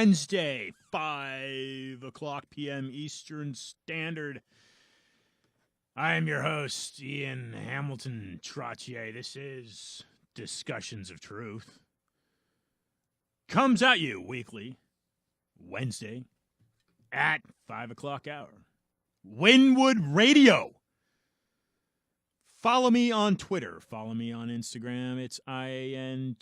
Wednesday, 5 o'clock p.m. Eastern Standard. I am your host, Ian Hamilton Trottier. This is Discussions of Truth. Comes at you weekly, Wednesday, at 5 o'clock hour. Winwood Radio. Follow me on Twitter. Follow me on Instagram. It's INTROTTIER.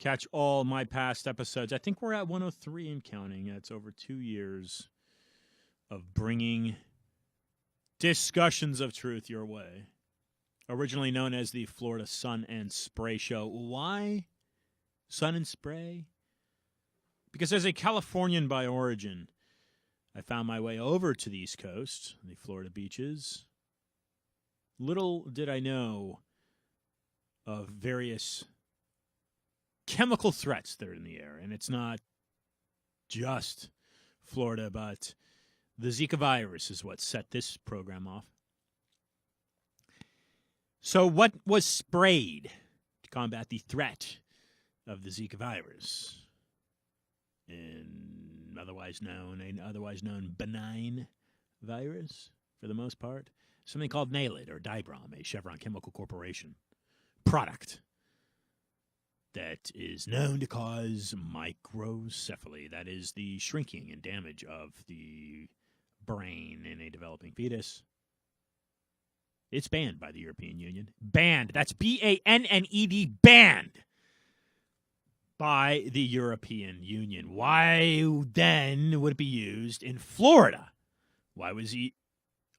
Catch all my past episodes. I think we're at 103 and counting. That's over 2 years of bringing Discussions of Truth your way. Originally known as the Florida Sun and Spray Show. Why Sun and Spray? Because as a Californian by origin, I found my way over to the East Coast, the Florida beaches. Little did I know of various chemical threats that are in the air. And it's not just Florida, but the Zika virus is what set this program off. So what was sprayed to combat the threat of the Zika virus? An otherwise known benign virus, for the most part. Something called Nailed or Dibrom, a Chevron Chemical Corporation product that is known to cause microcephaly. That is the shrinking and damage of the brain in a developing fetus. It's banned by the European Union. Banned. That's B-A-N-N-E-D. Banned by the European Union. Why then would it be used in Florida? Why was he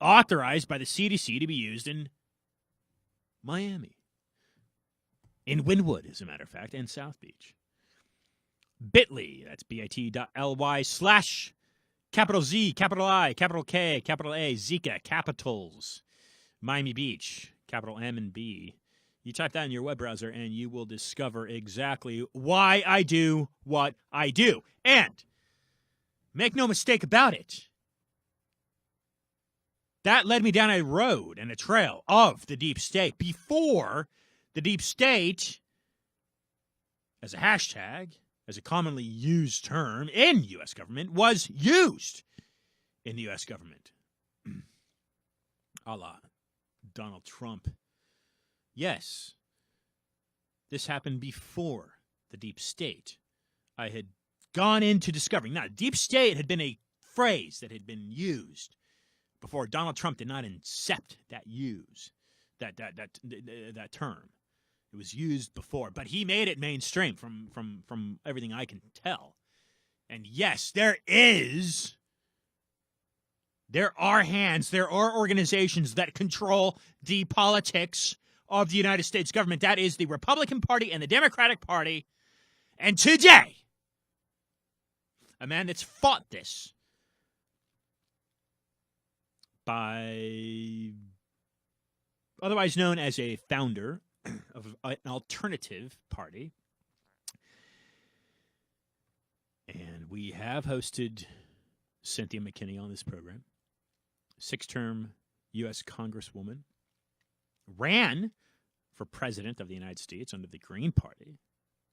authorized by the CDC to be used in Miami? In Wynwood, as a matter of fact, and South Beach. Bit.ly, that's bit.ly / capital Z, capital I, capital K, capital A, Zika, capitals, Miami Beach, capital M and B. You type that in your web browser and you will discover exactly why I do what I do. And make no mistake about it, that led me down a road and a trail of the deep state before the deep state, as a hashtag, as a commonly used term in U.S. government, was used in the U.S. government. A la Donald Trump. Yes, this happened before the deep state. I had gone into discovering. Now, deep state had been a phrase that had been used before. Donald Trump did not incept that term. It was used before, but he made it mainstream from everything I can tell. And yes, there are hands, there are organizations that control the politics of the United States government. That is the Republican Party and the Democratic Party. And today, a man that's fought this by otherwise known as a founder of an alternative party. And we have hosted Cynthia McKinney on this program. 6-term U.S. Congresswoman. Ran for president of the United States under the Green Party.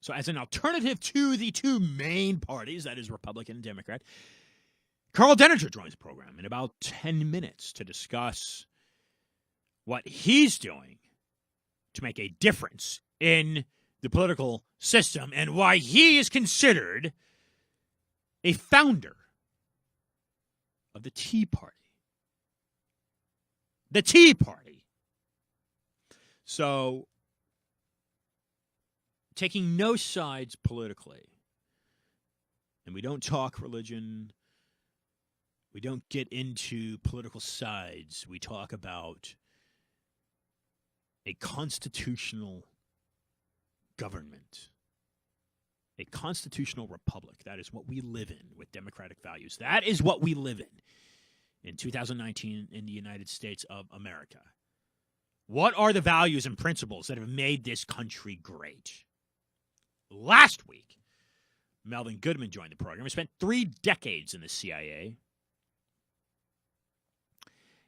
So as an alternative to the two main parties, that is Republican and Democrat, Karl Denninger joins the program in about 10 minutes to discuss what he's doing to make a difference in the political system and why he is considered a founder of the Tea Party. The Tea Party. So, taking no sides politically, And we don't talk religion. We don't get into political sides. We talk about a constitutional government, a constitutional republic. That is what we live in with democratic values. That is what we live in 2019 in the United States of America. What are the values and principles that have made this country great? Last week, Melvin Goodman joined the program. He spent 3 decades in the CIA.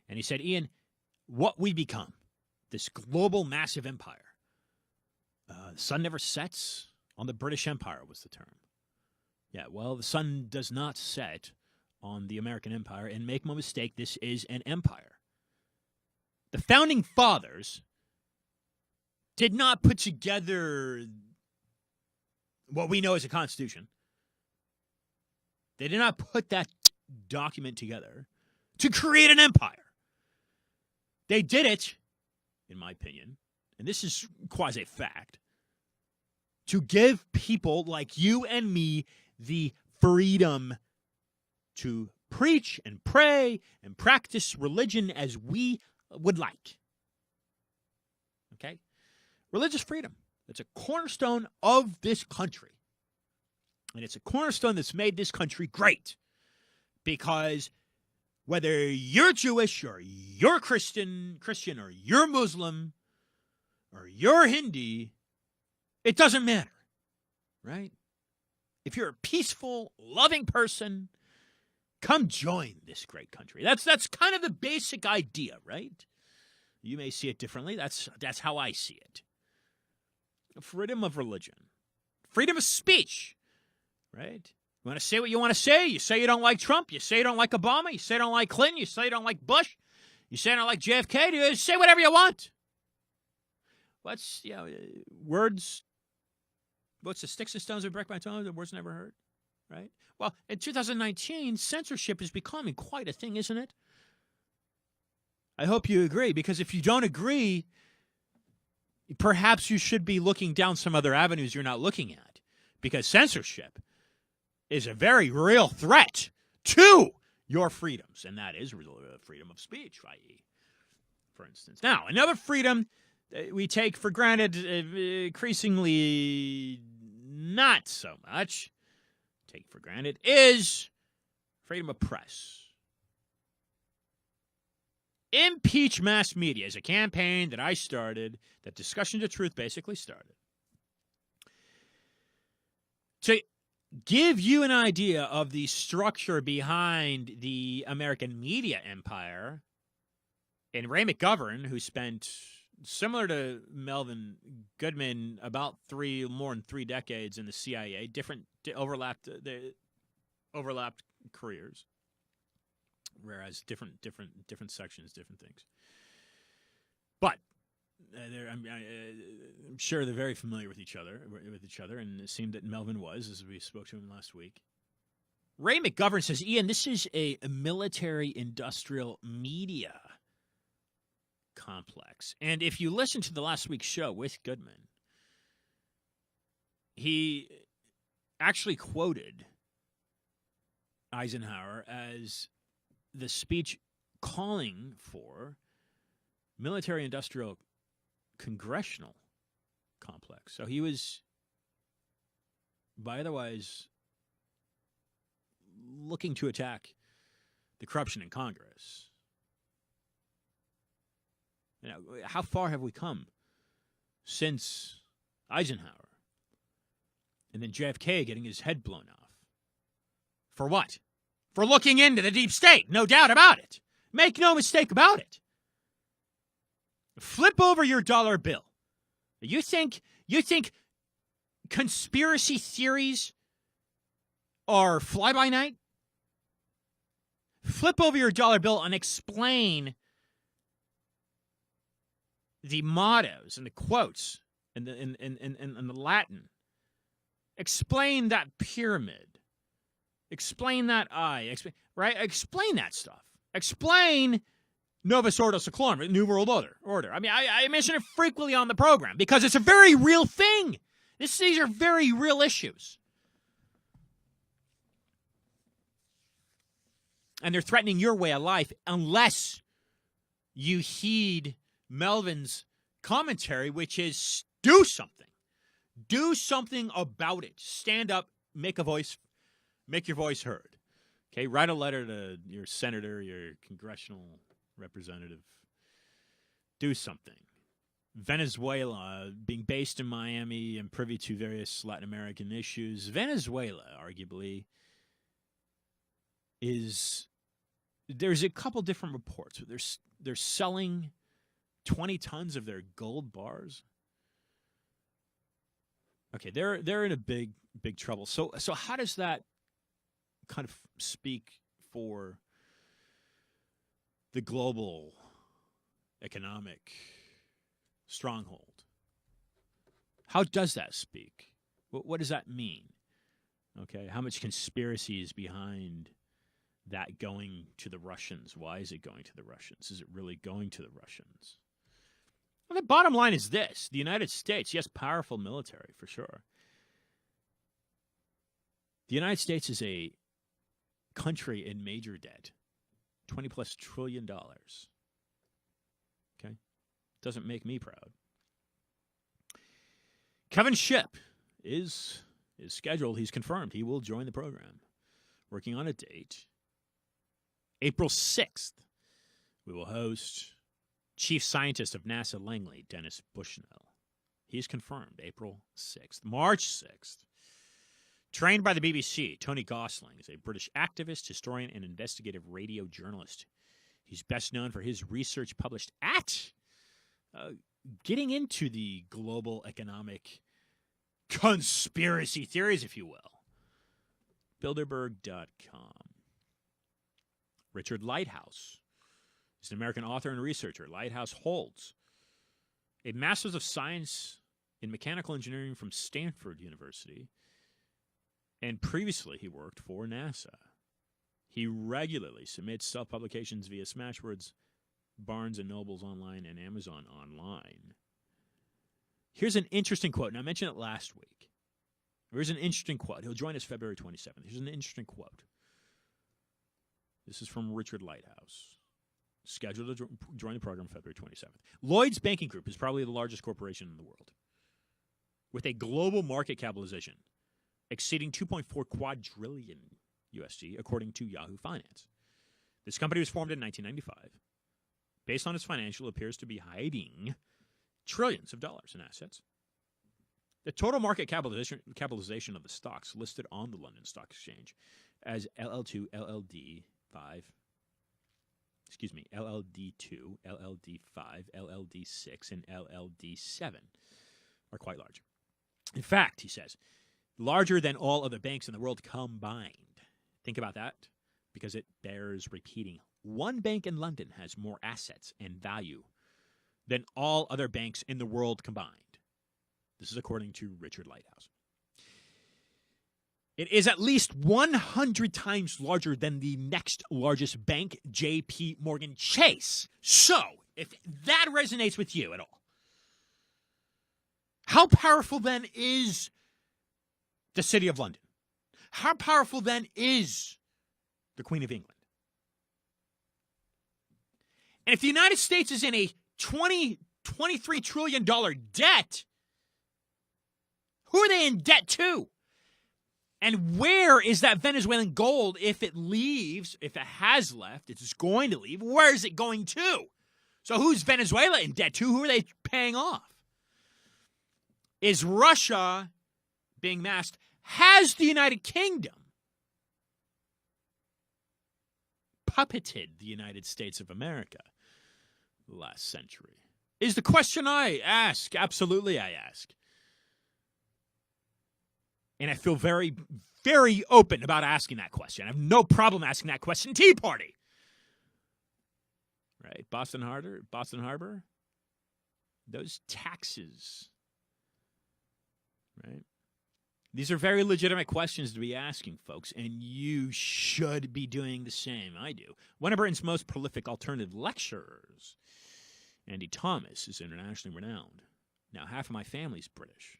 And he said, Ian, what we become, this global massive empire, the sun never sets on the British Empire was the term. Yeah, well, the sun does not set on the American Empire, and make no mistake, this is an empire. The Founding Fathers did not put together what we know as a Constitution. They did not put that document together to create an empire. They did it, in my opinion, and this is quasi-fact, to give people like you and me the freedom to preach and pray and practice religion as we would like. Okay? Religious freedom. It's a cornerstone of this country. And it's a cornerstone that's made this country great. Because whether you're Jewish or you're Christian or you're Muslim or you're Hindi, it doesn't matter. Right? If you're a peaceful, loving person, come join this great country. That's kind of the basic idea, right? You may see it differently. That's how I see it. Freedom of religion. Freedom of speech, right? You want to say what you want to say. You say you don't like Trump. You say you don't like Obama. You say you don't like Clinton. You say you don't like Bush. You say you don't like JFK. You say whatever you want. Words. What's the sticks and stones that break my tongue? The words never heard, right? Well, in 2019, censorship is becoming quite a thing, isn't it? I hope you agree, because if you don't agree, perhaps you should be looking down some other avenues you're not looking at, because censorship is a very real threat to your freedoms, and that is freedom of speech, i.e., for instance. Now, another freedom we take for granted, increasingly not so much, take for granted, is freedom of press. Impeach mass media is a campaign that I started, that Discussion to Truth basically started, to give you an idea of the structure behind the American media empire. And Ray McGovern, who spent, similar to Melvin Goodman, about more than 3 decades in the CIA, overlapped careers, whereas different sections, different things. But I'm sure they're very familiar with each other, and it seemed that Melvin was, as we spoke to him last week. Ray McGovern says, Ian, this is a military-industrial media complex. And if you listen to the last week's show with Goodman, he actually quoted Eisenhower as the speech calling for military-industrial congressional complex. So he was, by otherwise, looking to attack the corruption in Congress. You know, how far have we come since Eisenhower? And then JFK getting his head blown off. For what? For looking into the deep state, no doubt about it. Make no mistake about it. Flip over your dollar bill. You think conspiracy theories are fly-by-night? Flip over your dollar bill and explain the mottos and the quotes and the Latin. Explain that pyramid. Explain that eye. Explain that stuff. Explain Novus Ordo Seclorum, New World Order. I mean, I mention it frequently on the program because it's a very real thing. These are very real issues. And they're threatening your way of life unless you heed Melvin's commentary, which is do something. Do something about it. Stand up, make your voice heard. Okay, write a letter to your senator, your congressional representative. Do something. Venezuela, being based in Miami and privy to various Latin American issues, Venezuela, arguably, there's a couple different reports. They're selling 20 tons of their gold bars. Okay, they're in a big trouble. So how does that kind of speak for the global economic stronghold? How does that speak? What does that mean? Okay, how much conspiracy is behind that going to the Russians? Why is it going to the Russians? Is it really going to the Russians? Well, the bottom line is this. The United States, yes, powerful military for sure. The United States is a country in major debt, $20+ trillion. Okay? Doesn't make me proud. Kevin Shipp is scheduled. He's confirmed. He will join the program. Working on a date. April 6th, we will host Chief Scientist of NASA Langley, Dennis Bushnell. He's confirmed, April 6th. March 6th, trained by the BBC, Tony Gosling is a British activist, historian, and investigative radio journalist. He's best known for his research published at getting into the global economic conspiracy theories, if you will. Bilderberg.com. Richard Lighthouse. He's an American author and researcher. Lighthouse holds a Master's of Science in Mechanical Engineering from Stanford University, and previously he worked for NASA. He regularly submits self-publications via Smashwords, Barnes & Noble's online, and Amazon online. Here's an interesting quote, and I mentioned it last week. Here's an interesting quote. He'll join us February 27th. Here's an interesting quote. This is from Richard Lighthouse. Scheduled to join the program February 27th. Lloyd's Banking Group is probably the largest corporation in the world, with a global market capitalization exceeding 2.4 quadrillion USD, according to Yahoo Finance. This company was formed in 1995. Based on its financial, it appears to be hiding trillions of dollars in assets. The total market capitalization of the stocks listed on the London Stock Exchange as LL2, LLD2, LLD5, LLD6, and LLD7 are quite large. In fact, he says, larger than all other banks in the world combined. Think about that, because it bears repeating. One bank in London has more assets and value than all other banks in the world combined. This is according to Richard Lighthouse. It is at least 100 times larger than the next largest bank, J.P. Morgan Chase. So, if that resonates with you at all, how powerful then is the City of London? How powerful then is the Queen of England? And if the United States is in a $23 trillion debt, who are they in debt to? And where is that Venezuelan gold if it leaves, if it has left, it's going to leave, where is it going to? So who's Venezuela in debt to? Who are they paying off? Is Russia being masked? Has the United Kingdom puppeted the United States of America last century? Is the question I ask. Absolutely I ask. And I feel very, very open about asking that question. I have no problem asking that question. Tea Party. Right? Boston Harbor. Those taxes. Right? These are very legitimate questions to be asking, folks, and you should be doing the same. I do. One of Britain's most prolific alternative lecturers, Andy Thomas, is internationally renowned. Now, half of my family's British.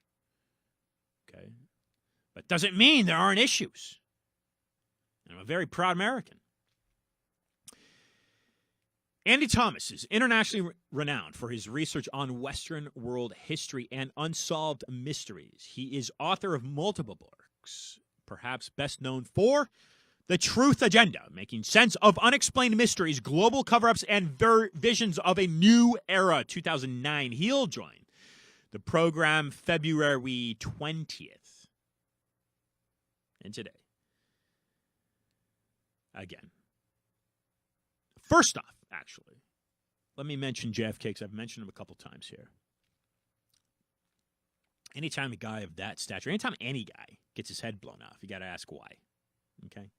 Okay? But doesn't mean there aren't issues. And I'm a very proud American. Andy Thomas is internationally renowned for his research on Western world history and unsolved mysteries. He is author of multiple books, perhaps best known for The Truth Agenda, making sense of unexplained mysteries, global cover-ups, and visions of a new era, 2009. He'll join the program February 20th. And today, again. First off, actually, let me mention JFK because I've mentioned him a couple times here. Anytime a guy of that stature, anytime any guy gets his head blown off, you got to ask why. Okay?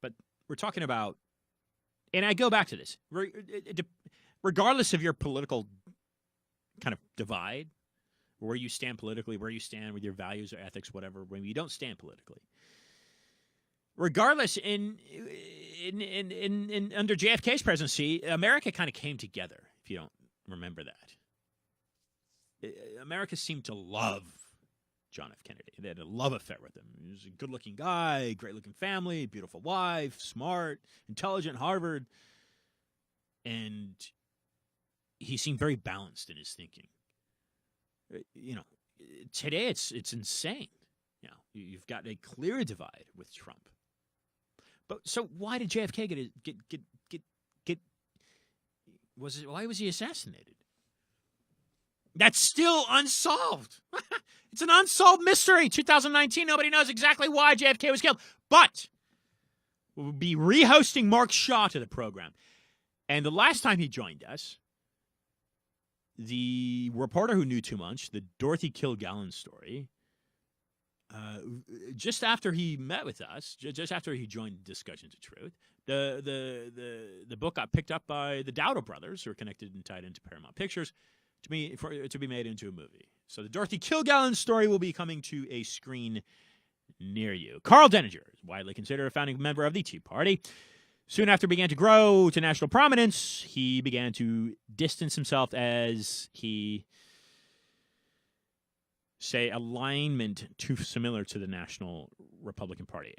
But we're talking about, and I go back to this, regardless of your political kind of divide, where you stand politically, where you stand with your values or ethics, whatever, when you don't stand politically. Regardless, in under JFK's presidency, America kind of came together, if you don't remember that. America seemed to love John F. Kennedy. They had a love affair with him. He was a good-looking guy, great-looking family, beautiful wife, smart, intelligent, Harvard. And he seemed very balanced in his thinking. You know, today it's insane. You know, you've got a clear divide with Trump. But so why did JFK get why was he assassinated? That's still unsolved. It's an unsolved mystery. 2019, nobody knows exactly why JFK was killed. But we'll be rehosting Mark Shaw to the program. And the last time he joined us, the reporter who knew too much, the Dorothy Kilgallen story, just after he met with us, just after he joined Discussions of Truth, the book got picked up by the Dowdle brothers, who are connected and tied into Paramount Pictures, to be made into a movie. So the Dorothy Kilgallen story will be coming to a screen near you. Karl Denninger is widely considered a founding member of the Tea Party. Soon after began to grow to national prominence, he began to distance himself as he say alignment too similar to the National Republican Party.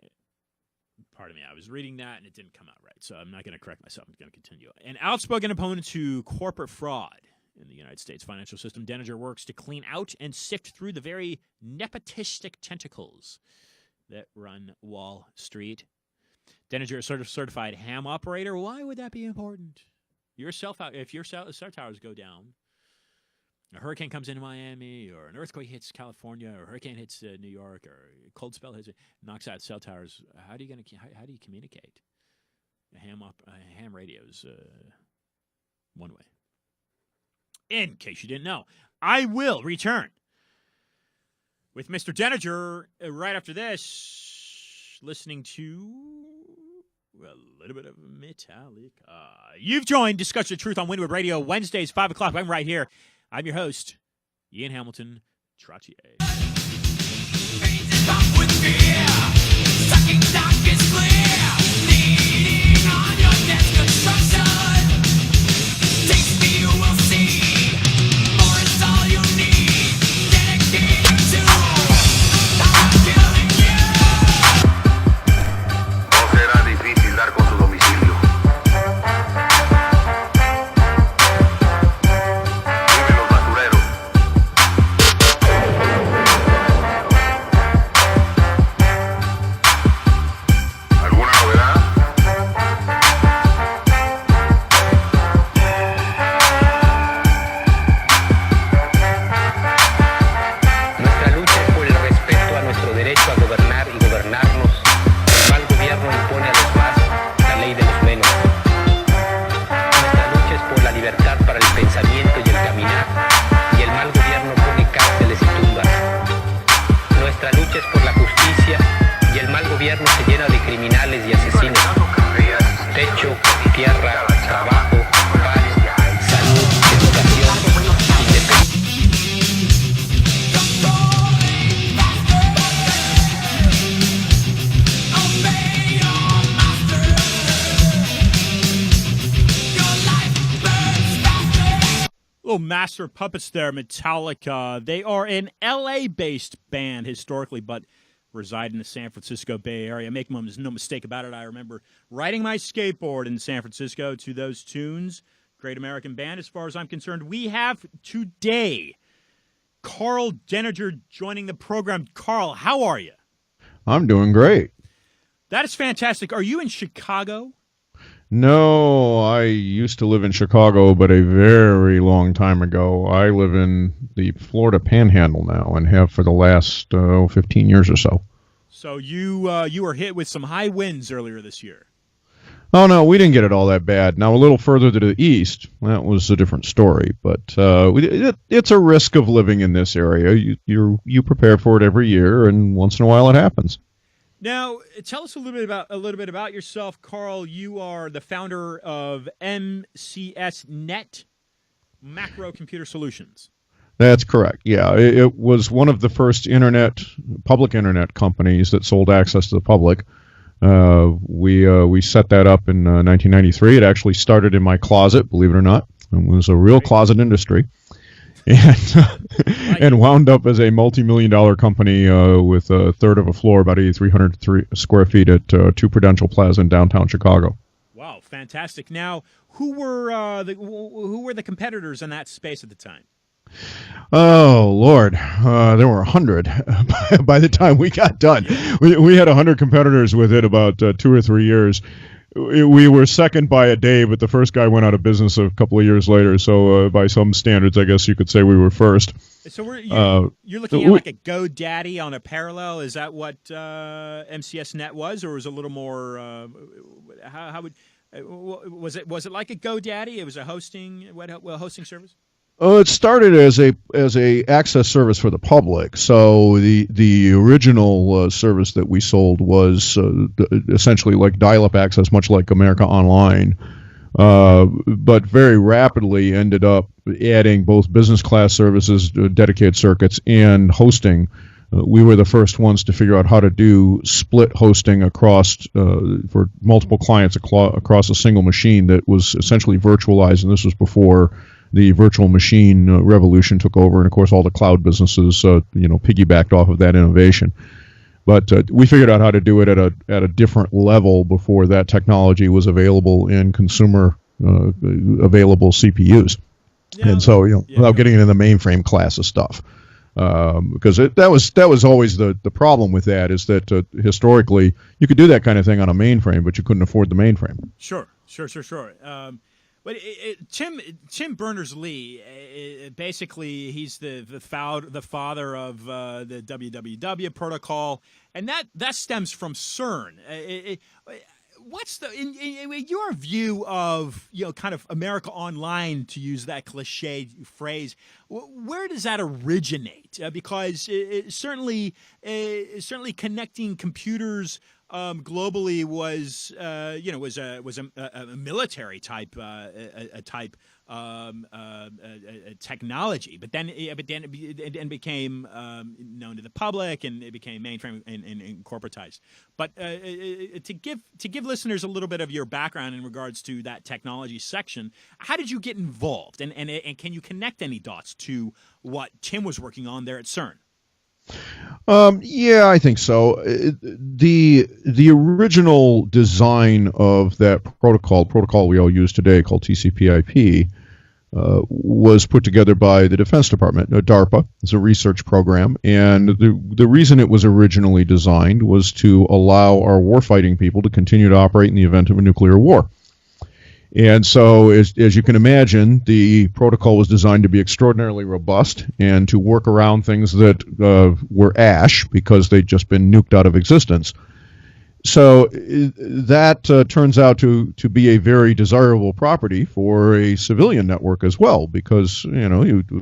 Pardon me, I was reading that and it didn't come out right, so I'm not going to correct myself. I'm going to continue. An outspoken opponent to corporate fraud in the United States financial system, Denninger works to clean out and sift through the very nepotistic tentacles that run Wall Street. Denninger is sort of certified ham operator. Why would that be important? If your cell towers go down, a hurricane comes into Miami, or an earthquake hits California, or a hurricane hits New York, or a cold spell hits, knocks out cell towers. How do you communicate? A ham radio is one way. In case you didn't know, I will return with Mr. Denninger right after this, listening to a little bit of Metallica. You've joined Discussion of Truth on Windward Radio, Wednesdays, 5 o'clock. I'm right here. I'm your host, Ian Hamilton Trottier. Master Puppets there, Metallica. They are an LA-based band historically, but reside in the San Francisco Bay Area. Make no mistake about it, I remember riding my skateboard in San Francisco to those tunes. Great American band, as far as I'm concerned. We have today Karl Denninger joining the program. Karl, how are you? I'm doing great. That is fantastic. Are you in Chicago? No, I used to live in Chicago, but a very long time ago. I live in the Florida Panhandle now and have for the last 15 years or so. So you were hit with some high winds earlier this year. Oh, no, we didn't get it all that bad. Now, a little further to the east, that was a different story. But it's a risk of living in this area. You prepare for it every year, and once in a while it happens. Now, tell us a little bit about yourself, Karl. You are the founder of MCS Net, Macro Computer Solutions. That's correct. Yeah, it was one of the first public internet companies that sold access to the public. We set that up in 1993. It actually started in my closet, believe it or not. It was a real closet industry. And wound up as a multi-million-dollar company with a third of a floor, about 8,300 square feet at 2 Prudential Plaza in downtown Chicago. Wow, fantastic! Now, who were the competitors in that space at the time? Oh, Lord, there were 100 by the time we got done. We had 100 competitors within about 2 or 3 years. We were second by a day, but the first guy went out of business a couple of years later. So by some standards, I guess you could say we were first. So you're looking at like a GoDaddy on a parallel. Is that what MCS Net was, or was it a little more? Was it like a GoDaddy? It was a hosting service. It started as a access service for the public. So the original service that we sold was essentially like dial-up access, much like America Online, but very rapidly ended up adding both business class services, dedicated circuits, and hosting. We were the first ones to figure out how to do split hosting across for multiple clients across a single machine that was essentially virtualized, and this was before the virtual machine revolution took over, and of course all the cloud businesses piggybacked off of that innovation. But we figured out how to do it at a different level before that technology was available in consumer available CPUs. Yeah, and so without getting into the mainframe class of stuff, because that was always the problem with that, is that historically you could do that kind of thing on a mainframe, but you couldn't afford the mainframe. Sure. But Tim Berners-Lee, basically, he's the father of the www protocol, and that stems from CERN. What's in your view of kind of America Online, to use that cliche phrase? Where does that originate? Because certainly connecting computers globally was a military type technology, but then it became known to the public, and it became mainframe and corporatized. But to give listeners a little bit of your background in regards to that technology section, how did you get involved, and can you connect any dots to what Tim was working on there at CERN? Yeah, I think so. The original design of that protocol we all use today, called TCP/IP, was put together by the Defense Department, DARPA. It's a research program, and the reason it was originally designed was to allow our warfighting people to continue to operate in the event of a nuclear war. And so, as you can imagine, the protocol was designed to be extraordinarily robust and to work around things that were ash because they'd just been nuked out of existence. So that turns out to be a very desirable property for a civilian network as well, because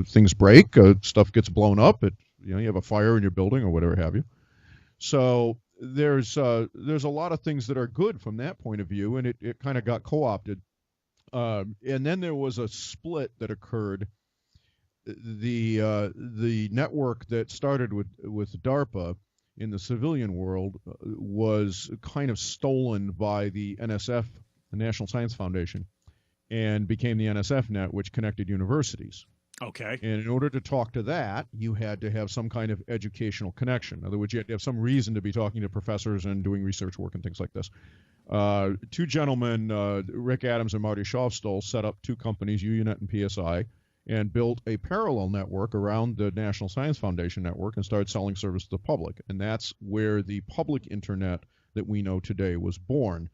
things break, stuff gets blown up, you have a fire in your building or whatever have you. So there's a lot of things that are good from that point of view, and it kind of got co-opted. And then there was a split that occurred. The network that started with DARPA in the civilian world was kind of stolen by the NSF, the National Science Foundation, and became the NSF net, which connected universities. Okay. And in order to talk to that, you had to have some kind of educational connection. In other words, you had to have some reason to be talking to professors and doing research work and things like this. Two gentlemen, Rick Adams and Marty Schaufstoll, set up two companies, UUNet and PSI, and built a parallel network around the National Science Foundation network and started selling service to the public. And that's where the public internet that we know today was born.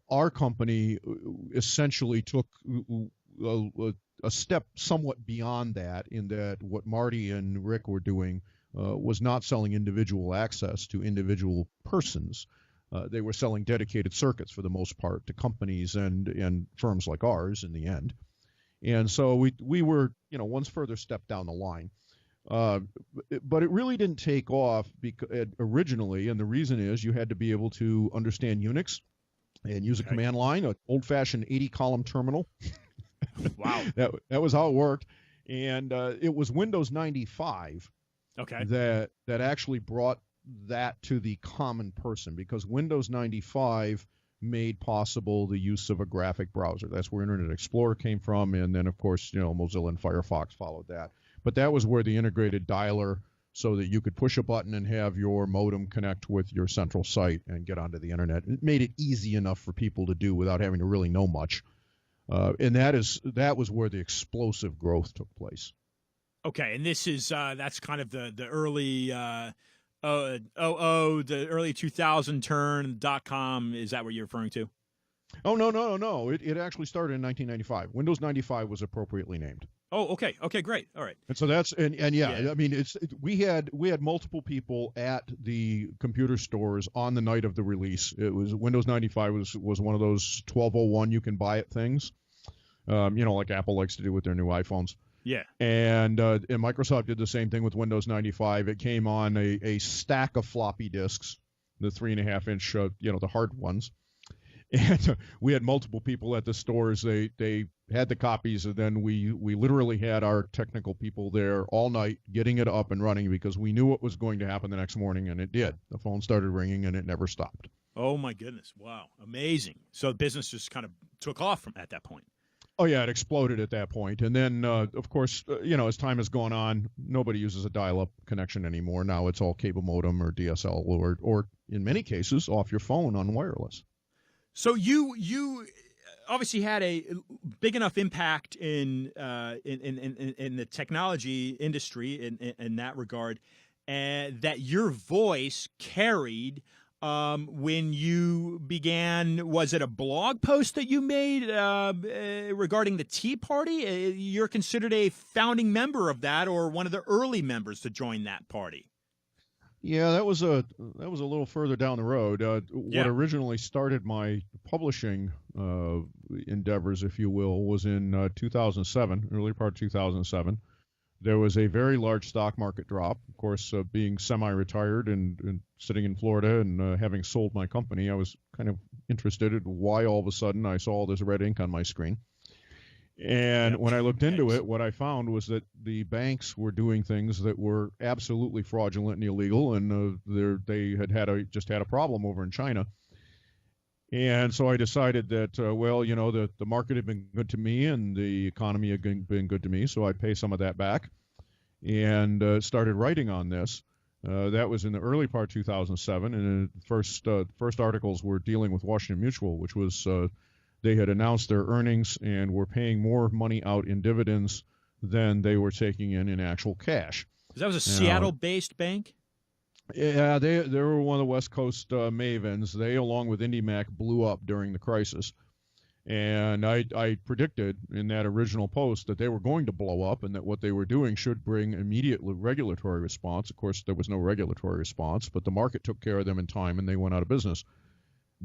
Our company essentially took a step somewhat beyond that, in that what Marty and Rick were doing was not selling individual access to individual persons. They were selling dedicated circuits for the most part to companies and firms like ours in the end. And so we were, one further step down the line. But it really didn't take off originally, and the reason is you had to be able to understand Unix and use a command line, an old-fashioned 80-column terminal. Wow. That was how it worked. And it was Windows 95 that actually brought that to the common person, because Windows 95 made possible the use of a graphic browser. That's where Internet Explorer came from, and then, of course, Mozilla and Firefox followed that. But that was where the integrated dialer, so that you could push a button and have your modem connect with your central site and get onto the Internet. It made it easy enough for people to do without having to really know much. And that was where the explosive growth took place. Okay, and this is that's kind of the early the early 2000 turn .com. Is that what you're referring to? Oh, no. It actually started in 1995. Windows 95 was appropriately named. Oh, okay, great, all right. And so that's and yeah. I mean, we had multiple people at the computer stores on the night of the release. It was Windows 95 was one of those 1201 you can buy it things, like Apple likes to do with their new iPhones. Yeah. And Microsoft did the same thing with Windows 95. It came on a stack of floppy disks, the 3.5 inch, the hard ones. And we had multiple people at the stores. They had the copies, and then we literally had our technical people there all night getting it up and running, because we knew what was going to happen the next morning, and it did. The phone started ringing, and it never stopped. Oh, my goodness. Wow. Amazing. So business just kind of took off at that point. Oh, yeah, it exploded at that point. And then, of course, as time has gone on, nobody uses a dial-up connection anymore. Now it's all cable modem or DSL or in many cases, off your phone on wireless. So you obviously had a big enough impact in the technology industry in that regard, and that your voice carried when you began. Was it a blog post that you made regarding the Tea Party? You're considered a founding member of that, or one of the early members to join that party. Yeah, that was a little further down the road. What originally started my publishing endeavors, if you will, was in 2007, early part of 2007. There was a very large stock market drop. Of course, being semi-retired and sitting in Florida and having sold my company, I was kind of interested in why all of a sudden I saw all this red ink on my screen. And when I looked into it, what I found was that the banks were doing things that were absolutely fraudulent and illegal, and they just had a problem over in China. And so I decided that, the market had been good to me and the economy had been good to me, so I'd pay some of that back, and started writing on this. That was in the early part of 2007, and the first articles were dealing with Washington Mutual, which was they had announced their earnings and were paying more money out in dividends than they were taking in actual cash. That was a Seattle-based bank? Yeah, they were one of the West Coast mavens. They, along with IndyMac, blew up during the crisis. And I predicted in that original post that they were going to blow up and that what they were doing should bring immediate regulatory response. Of course, there was no regulatory response, but the market took care of them in time and they went out of business.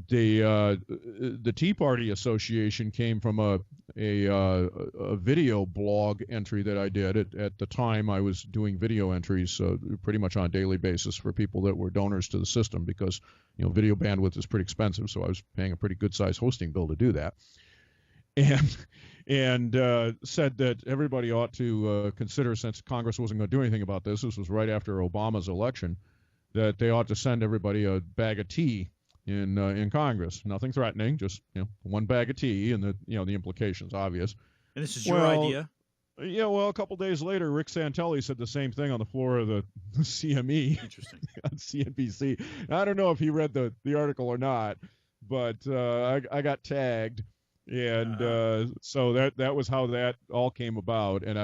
The Tea Party Association came from a video blog entry that I did. At the time, I was doing video entries pretty much on a daily basis for people that were donors to the system, because video bandwidth is pretty expensive, so I was paying a pretty good sized hosting bill to do that. And said that everybody ought to consider, since Congress wasn't going to do anything about this was right after Obama's election, that they ought to send everybody a bag of tea in Congress. Nothing threatening, just one bag of tea, and the implications obvious. And this is your idea? Yeah, well, a couple days later, Rick Santelli said the same thing on the floor of the CME Interesting. on CNBC. I don't know if he read the article or not, but I got tagged, and Uh-huh. so that was how that all came about. And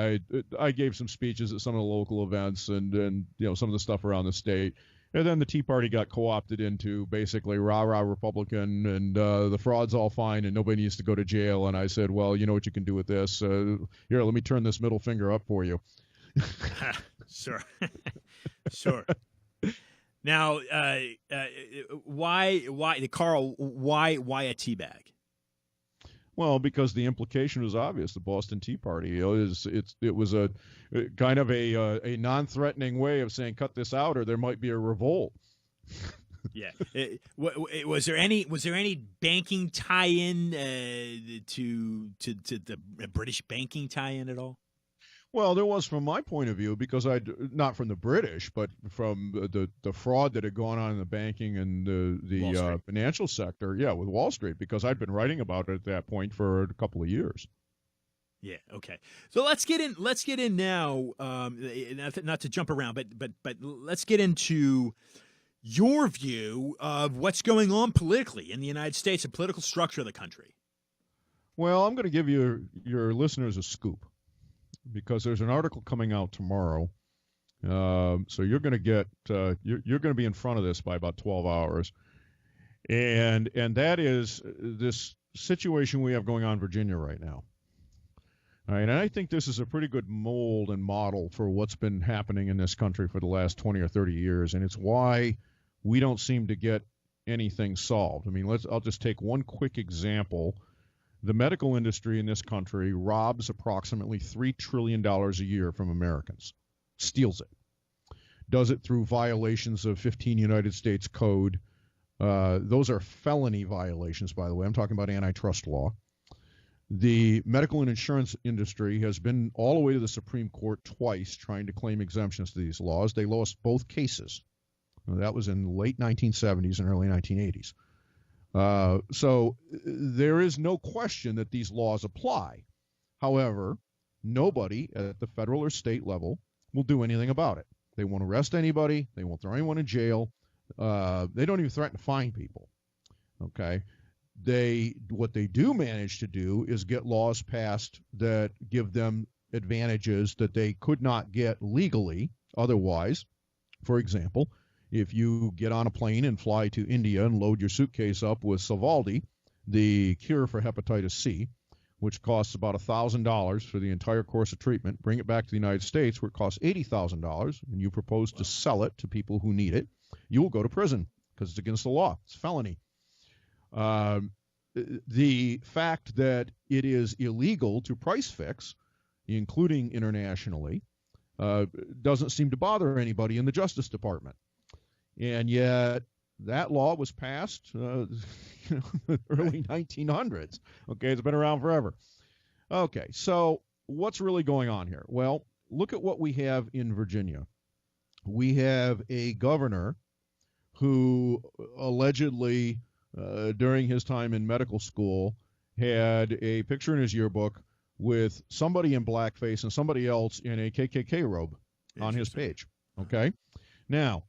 I gave some speeches at some of the local events and some of the stuff around the state. And then the Tea Party got co-opted into basically rah-rah Republican, and the fraud's all fine, and nobody needs to go to jail. And I said, well, you know what you can do with this? Here, let me turn this middle finger up for you. Sure. Sure. Now, why, Carl? Why a tea bag? Well, because the implication was obvious. The Boston Tea Party it was a kind of a non-threatening way of saying cut this out, or there might be a revolt. Yeah. Was there any banking tie-in to the British banking tie-in at all? Well, there was from my point of view, because not from the British, but from the fraud that had gone on in the banking and the financial sector, yeah, with Wall Street, because I'd been writing about it at that point for a couple of years. Yeah. Okay. So let's get in now. Not to jump around, but let's get into your view of what's going on politically in the United States, the political structure of the country. Well, I'm going to give your listeners a scoop, because there's an article coming out tomorrow. So you're going to get you're going to be in front of this by about 12 hours, and that is this situation we have going on in Virginia right now. All right, and I think this is a pretty good mold and model for what's been happening in this country for the last 20 or 30 years, and it's why we don't seem to get anything solved. I mean, I'll just take one quick example. The medical industry in this country robs approximately $3 trillion a year from Americans, steals it, does it through violations of 15 United States Code. Those are felony violations, by the way. I'm talking about antitrust law. The medical and insurance industry has been all the way to the Supreme Court twice trying to claim exemptions to these laws. They lost both cases. That was in the late 1970s and early 1980s. So there is no question that these laws apply. However, nobody at the federal or state level will do anything about it. They won't arrest anybody. They won't throw anyone in jail. They don't even threaten to fine people. Okay. What they do manage to do is get laws passed that give them advantages that they could not get legally otherwise. For example, if you get on a plane and fly to India and load your suitcase up with Sovaldi, the cure for hepatitis C, which costs about $1,000 for the entire course of treatment, bring it back to the United States where it costs $80,000, and you propose to sell it to people who need it, you will go to prison because it's against the law. It's a felony. The fact that it is illegal to price fix, including internationally, doesn't seem to bother anybody in the Justice Department. And yet that law was passed in the early 1900s. Okay, it's been around forever. Okay, so what's really going on here? Well, look at what we have in Virginia. We have a governor who allegedly, during his time in medical school, had a picture in his yearbook with somebody in blackface and somebody else in a KKK robe on his page. Okay, now,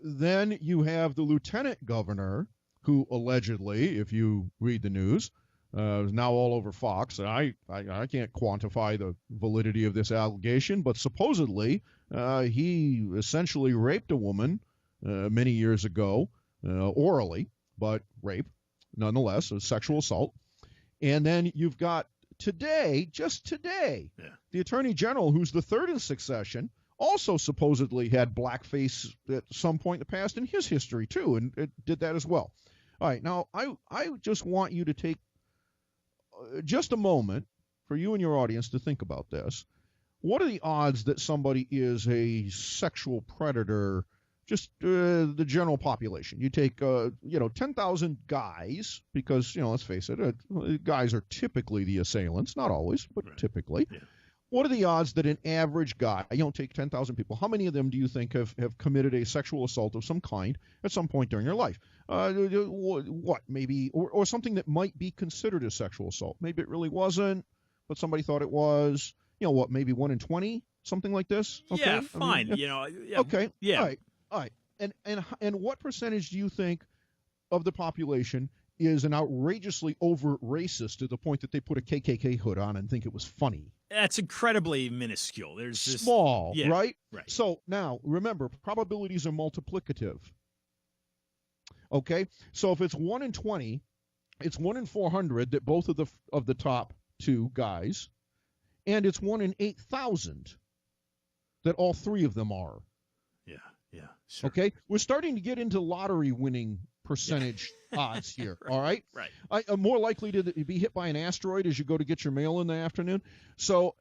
then you have the lieutenant governor who allegedly, if you read the news, is now all over Fox. And I can't quantify the validity of this allegation, but supposedly he essentially raped a woman many years ago, orally, but rape nonetheless, a sexual assault. And then you've got today, just today, the Attorney General, who's the third in succession, also supposedly had blackface at some point in the past in his history, too, and it did that as well. All right, now, I just want you to take just a moment for you and your audience to think about this. What are the odds that somebody is a sexual predator, just the general population? You take, 10,000 guys, because, let's face it, guys are typically the assailants, not always, but typically. Yeah. What are the odds that an average guy, take 10,000 people, how many of them do you think have committed a sexual assault of some kind at some point during their life? What, maybe, or something that might be considered a sexual assault? Maybe it really wasn't, but somebody thought it was, maybe 1 in 20, something like this. Okay? Yeah, fine. Yeah. Yeah, Okay. Yeah. All right. And what percentage do you think of the population is an outrageously overt racist to the point that they put a KKK hood on and think it was funny? That's incredibly minuscule. There's small, yeah, right? Right. So now remember, probabilities are multiplicative. Okay, so if it's 1 in 20, it's 1 in 400 that both of the top two guys, and it's 1 in 8,000 that all three of them are. Yeah, sure. Okay, we're starting to get into lottery winning percentage odds here. Right, all right, I'm more likely to be hit by an asteroid as you go to get your mail in the afternoon. So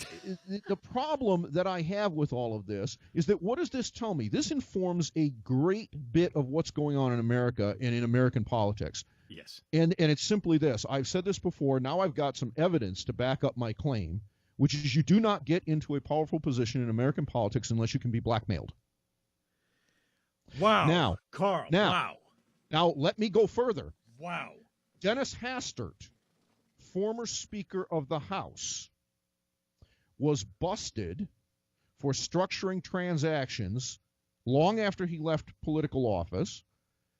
the problem that I have with all of this is that, what does this tell me? This informs a great bit of what's going on in America and in American politics. Yes. And it's simply this. I've said this before. Now I've got some evidence to back up my claim, which is you do not get into a powerful position in American politics unless you can be blackmailed. Wow. Now, Karl. wow. Now, let me go further. Wow. Dennis Hastert, former Speaker of the House, was busted for structuring transactions long after he left political office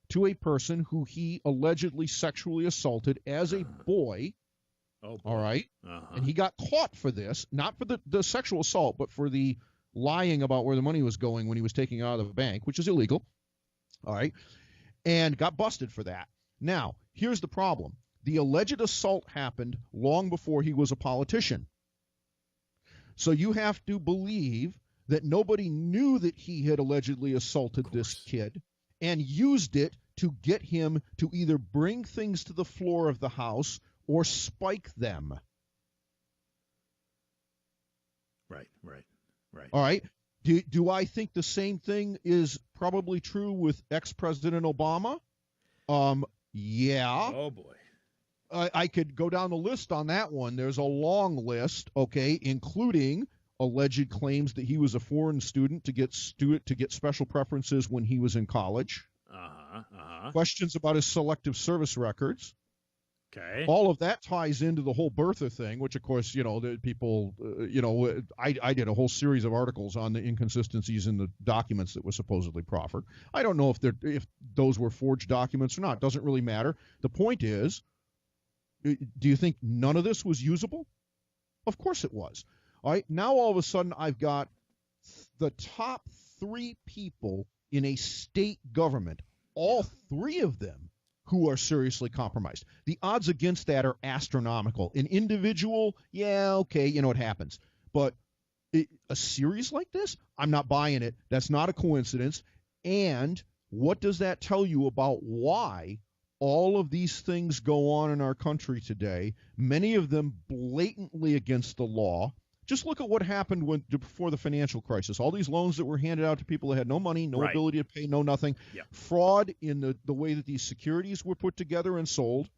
to a person who he allegedly sexually assaulted as a boy. Oh, boy. All right? Uh-huh. And he got caught for this, not for the sexual assault, but for the lying about where the money was going when he was taking it out of the bank, which is illegal. All right? And got busted for that. Now, here's the problem. The alleged assault happened long before he was a politician. So you have to believe that nobody knew that he had allegedly assaulted this kid and used it to get him to either bring things to the floor of the House or spike them. Right. All right. Do I think the same thing is probably true with ex-President Obama? Yeah. Oh, boy. I could go down the list on that one. There's a long list, okay, including alleged claims that he was a foreign student to get special preferences when he was in college. Questions about his selective service records. Okay. All of that ties into the whole birther thing, which, of course, the people, I did a whole series of articles on the inconsistencies in the documents that were supposedly proffered. I don't know if those were forged documents or not. Doesn't really matter. The point is, do you think none of this was usable? Of course it was. All right. Now, all of a sudden, I've got the top 3 people in a state government, all 3 of them, who are seriously compromised. The odds against that are astronomical. An individual, yeah, okay, it happens. But a series like this, I'm not buying it. That's not a coincidence. And what does that tell you about why all of these things go on in our country today, many of them blatantly against the law? Just look at what happened before the financial crisis. All these loans that were handed out to people that had no money, no ability to pay, no nothing. Yeah. Fraud in the way that these securities were put together and sold.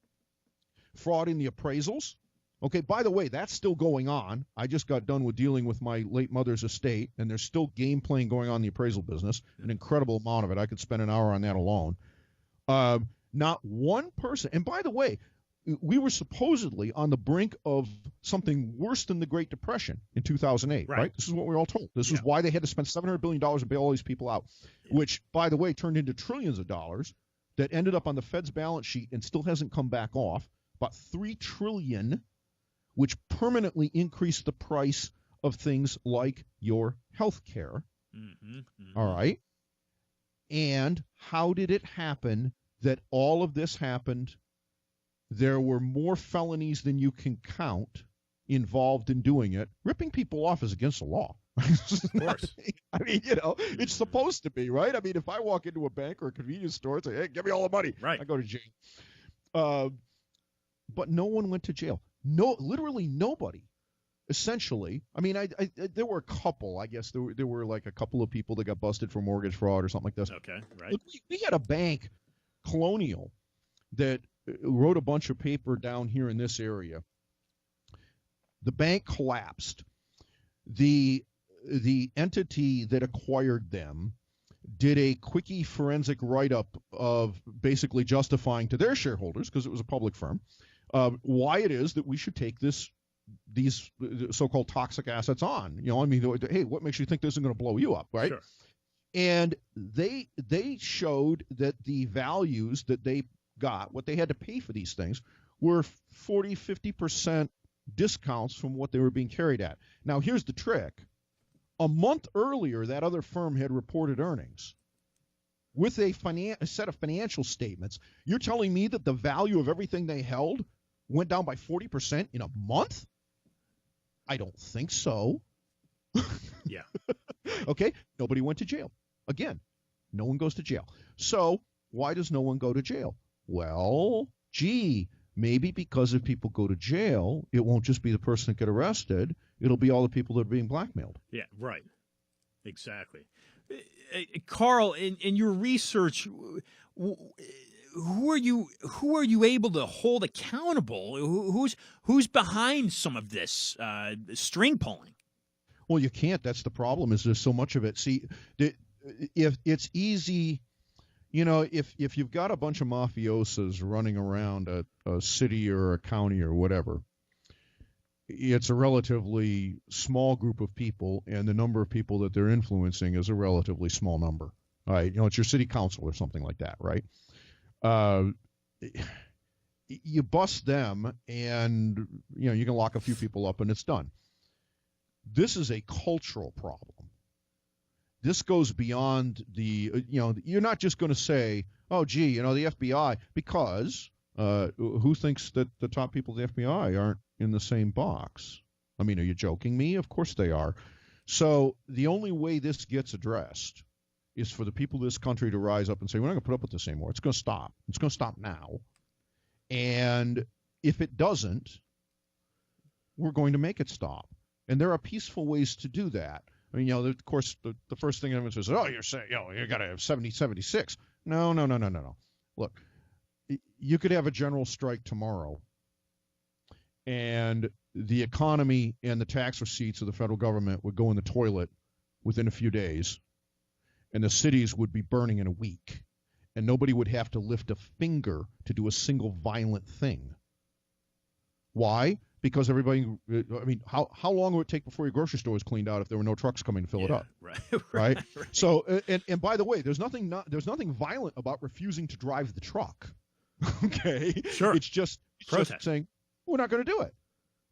Fraud in the appraisals. Okay, by the way, that's still going on. I just got done with dealing with my late mother's estate, and there's still game playing going on in the appraisal business, an incredible amount of it. I could spend an hour on that alone. Not one person, and by the way, we were supposedly on the brink of something worse than the Great Depression in 2008, right? This is what we were all told. This is why they had to spend $700 billion and bail all these people out, which, by the way, turned into trillions of dollars that ended up on the Fed's balance sheet and still hasn't come back off. About $3 trillion, which permanently increased the price of things like your health care. All right. And how did it happen that all of this happened? There were more felonies than you can count involved in doing it. Ripping people off is against the law. Of course. I mean, it's supposed to be, right? I mean, if I walk into a bank or a convenience store and say, hey, give me all the money, I go to jail. But no one went to jail. No, literally nobody. Essentially, I mean, there were a couple. I guess there were like a couple of people that got busted for mortgage fraud or something like this. Okay, right. Look, we had a bank, Colonial, that wrote a bunch of paper down here in this area. The bank collapsed. The entity that acquired them did a quickie forensic write-up of basically justifying to their shareholders, because it was a public firm, why it is that we should take this these so-called toxic assets on. I mean, hey, what makes you think this isn't going to blow you up, right? Sure. And they showed that the values that they got, what they had to pay for these things, were 40, 50% discounts from what they were being carried at. Now, here's the trick. A month earlier, that other firm had reported earnings with a set of financial statements. You're telling me that the value of everything they held went down by 40% in a month? I don't think so. Yeah. Okay, nobody went to jail. Again, no one goes to jail. So why does no one go to jail? Well, maybe because if people go to jail, it won't just be the person that get arrested. It'll be all the people that are being blackmailed. Yeah, right. Exactly. Karl, in your research, who are you able to hold accountable? Who's behind some of this string pulling? Well, you can't. That's the problem. Is there's so much of it. See, if it's easy, if you've got a bunch of mafiosos running around a city or a county or whatever, it's a relatively small group of people, and the number of people that they're influencing is a relatively small number. All right, it's your city council or something like that, right? You bust them, and you can lock a few people up, and it's done. This is a cultural problem. This goes beyond you're not just going to say, oh, gee, the FBI, because who thinks that the top people of the FBI aren't in the same box? I mean, are you joking me? Of course they are. So the only way this gets addressed is for the people of this country to rise up and say, we're not going to put up with this anymore. It's going to stop. It's going to stop now. And if it doesn't, we're going to make it stop. And there are peaceful ways to do that. I mean, of course, the first thing everyone says, oh, you're saying, you got to have 76. No. Look, you could have a general strike tomorrow, and the economy and the tax receipts of the federal government would go in the toilet within a few days, and the cities would be burning in a week, and nobody would have to lift a finger to do a single violent thing. Why? Because everybody, I mean, how long would it take before your grocery store was cleaned out if there were no trucks coming to fill it up? Right. So, and by the way, there's nothing violent about refusing to drive the truck. Okay. Sure. It's just saying we're not going to do it.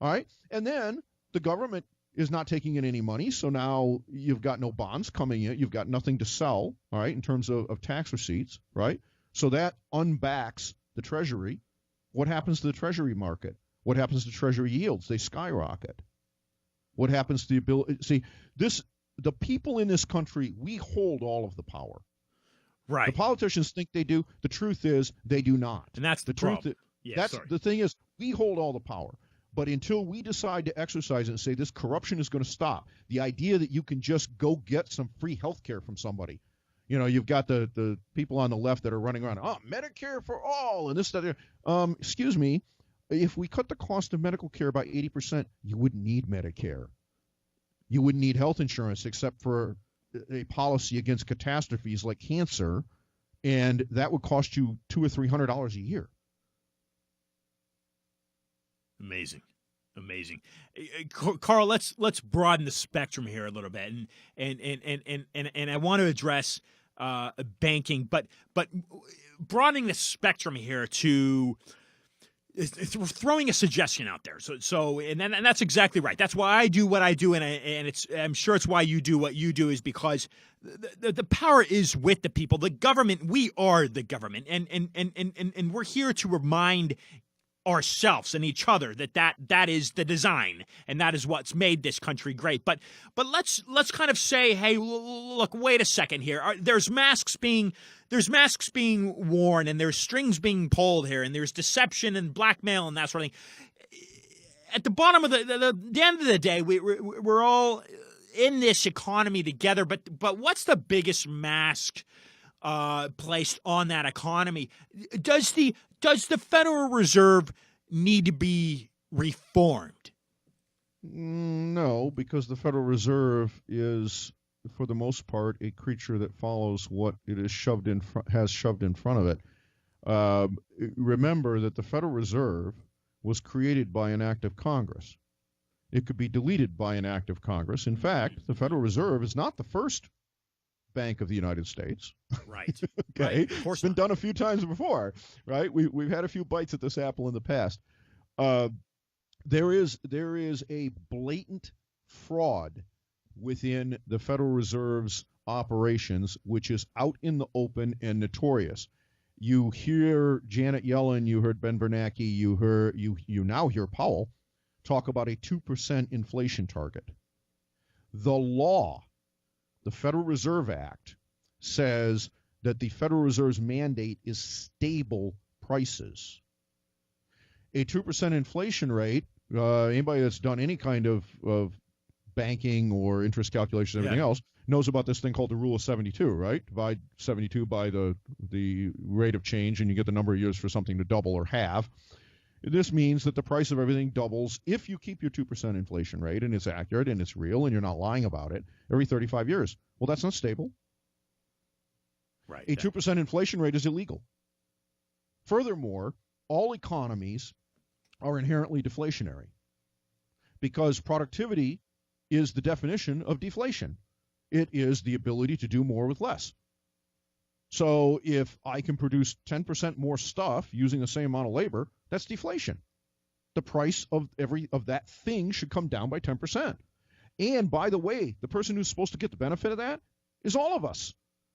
All right. And then the government is not taking in any money, so now you've got no bonds coming in. You've got nothing to sell. All right, in terms of tax receipts. Right. So that unbacks the Treasury. What happens to the Treasury market? What happens to Treasury yields? They skyrocket. What happens to the ability? See, the people in this country, we hold all of the power. Right. The politicians think they do. The truth is they do not. And that's the truth. Truth. The thing is, we hold all the power. But until we decide to exercise it and say this corruption is going to stop, the idea that you can just go get some free health care from somebody. You've got the people on the left that are running around, Medicare for all, and this, that, excuse me. If we cut the cost of medical care by 80%, you wouldn't need Medicare. You wouldn't need health insurance except for a policy against catastrophes like cancer, and that would cost you $200 or $300 a year. Amazing. Karl, let's broaden the spectrum here a little bit, and I want to address banking, but broadening the spectrum here to throwing a suggestion out there. And that's exactly right. That's why I do what I do, and I'm sure it's why you do what you do, is because the power is with the people. The government, we are the government, and we're here to remind ourselves and each other that is the design, and that is what's made this country great. But let's kind of say, hey, look, wait a second here. There's masks being worn, and there's strings being pulled here, and there's deception and blackmail and that sort of thing. At the bottom of the end of the day, we're all in this economy together. But what's the biggest mask placed on that economy? Does the Federal Reserve need to be reformed? No, because the Federal Reserve is, for the most part, a creature that follows what it is shoved in front of it. Remember that the Federal Reserve was created by an act of Congress. It could be deleted by an act of Congress. In fact, the Federal Reserve is not the first bank of the United States. Right. Okay, Right. Of course it's been not. done a few times before, right? We've had a few bites at this apple in the past. There is a blatant fraud within the Federal Reserve's operations, which is out in the open and notorious. You hear Janet Yellen, you heard Ben Bernanke, you now hear Powell talk about a 2% inflation target. The law, the Federal Reserve Act, says that the Federal Reserve's mandate is stable prices. A 2% inflation rate, anybody that's done any kind of banking or interest calculations and everything else knows about this thing called the rule of 72, right? Divide 72 by the rate of change, and you get the number of years for something to double or halve. This means that the price of everything doubles if you keep your 2% inflation rate, and it's accurate and it's real and you're not lying about it, every 35 years. Well, that's not stable. Right. A 2% inflation rate is illegal. Furthermore, all economies are inherently deflationary because productivity is the definition of deflation. It is the ability to do more with less. So if I can produce 10% more stuff using the same amount of labor, that's deflation. The price of that thing should come down by 10%. And by the way, the person who's supposed to get the benefit of that is all of us.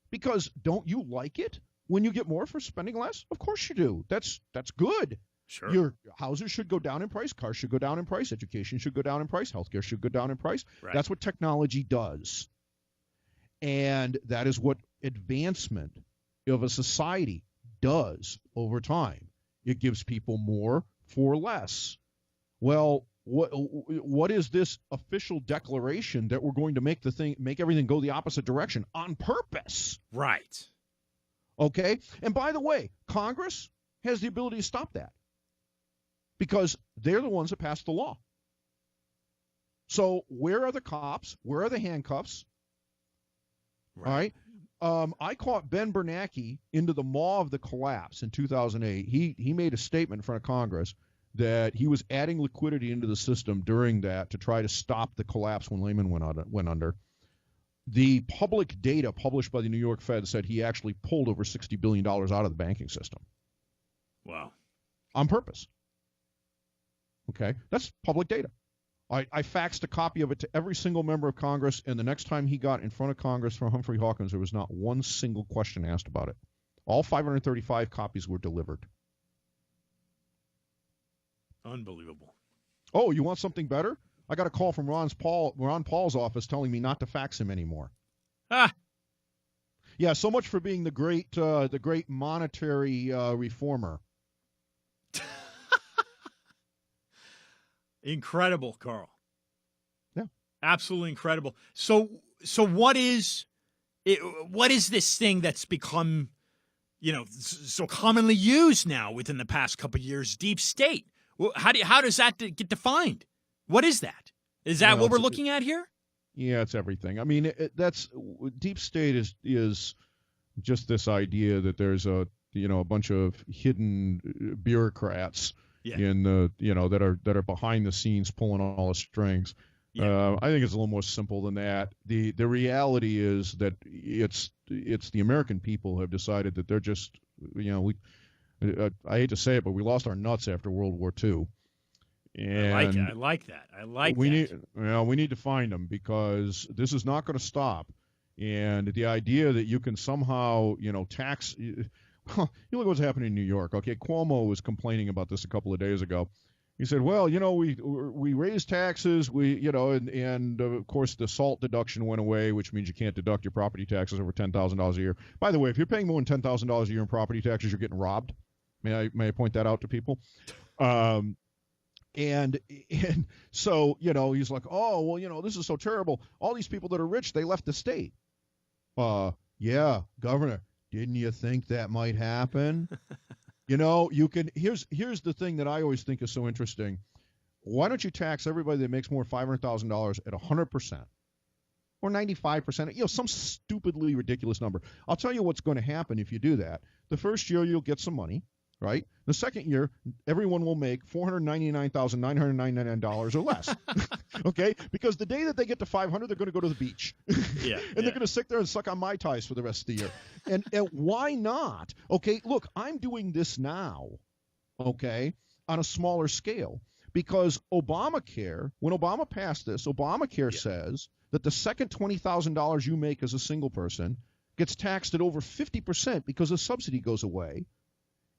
Because don't you like it when you get more for spending less? Of course you do. That's good. Sure. Your houses should go down in price, cars should go down in price, education should go down in price, healthcare should go down in price. Right. That's what technology does. And that is what advancement of a society does over time. It gives people more for less. Well, what is this official declaration that we're going to make everything go the opposite direction on purpose? Right. Okay? And by the way, Congress has the ability to stop that because they're the ones that passed the law. So where are the cops? Where are the handcuffs? Right. All right. I caught Ben Bernanke into the maw of the collapse in 2008. He made a statement in front of Congress that he was adding liquidity into the system during that to try to stop the collapse when Lehman went under. The public data published by the New York Fed said he actually pulled over $60 billion out of the banking system. Wow. On purpose. Okay? That's public data. I faxed a copy of it to every single member of Congress, and the next time he got in front of Congress from Humphrey Hawkins, there was not one single question asked about it. All 535 copies were delivered. Unbelievable. Oh, you want something better? I got a call from Ron Paul's office telling me not to fax him anymore. Ah. Yeah, so much for being the great monetary reformer. Incredible, Carl. Yeah. Absolutely incredible. So what is this thing that's become, so commonly used now within the past couple of years, deep state? How does that get defined? What is that? Is that what we're looking at here? Yeah, it's everything. I mean, that's deep state is just this idea that there's a bunch of hidden bureaucrats in the that are behind the scenes pulling all the strings. Yeah. I think it's a little more simple than that. The reality is that it's the American people have decided that they're just I hate to say it, but we lost our nuts after World War II. And I like that. We need to find them because this is not going to stop. And the idea that you can somehow tax. Well, you look what's happening in New York. Okay, Cuomo was complaining about this a couple of days ago. He said, "Well, we raised taxes. And of course the SALT deduction went away, which means you can't deduct your property taxes over $10,000 a year. By the way, if you're paying more than $10,000 a year in property taxes, you're getting robbed. May I point that out to people?" And so he's like, "Oh, well, this is so terrible. All these people that are rich, they left the state." Yeah, Governor. Didn't you think that might happen? You can. Here's the thing that I always think is so interesting. Why don't you tax everybody that makes more than $500,000 at 100% or 95%? Some stupidly ridiculous number. I'll tell you what's going to happen if you do that. The first year you'll get some money. right? The second year, everyone will make $499,999 or less. Okay? Because the day that they get to 500, they're going to go to the beach. Yeah. And they're going to sit there and suck on Mai Tais for the rest of the year. And why not? Okay, look, I'm doing this now, okay, on a smaller scale. Because Obamacare, when Obama passed this, Obamacare says that the second $20,000 you make as a single person gets taxed at over 50% because the subsidy goes away.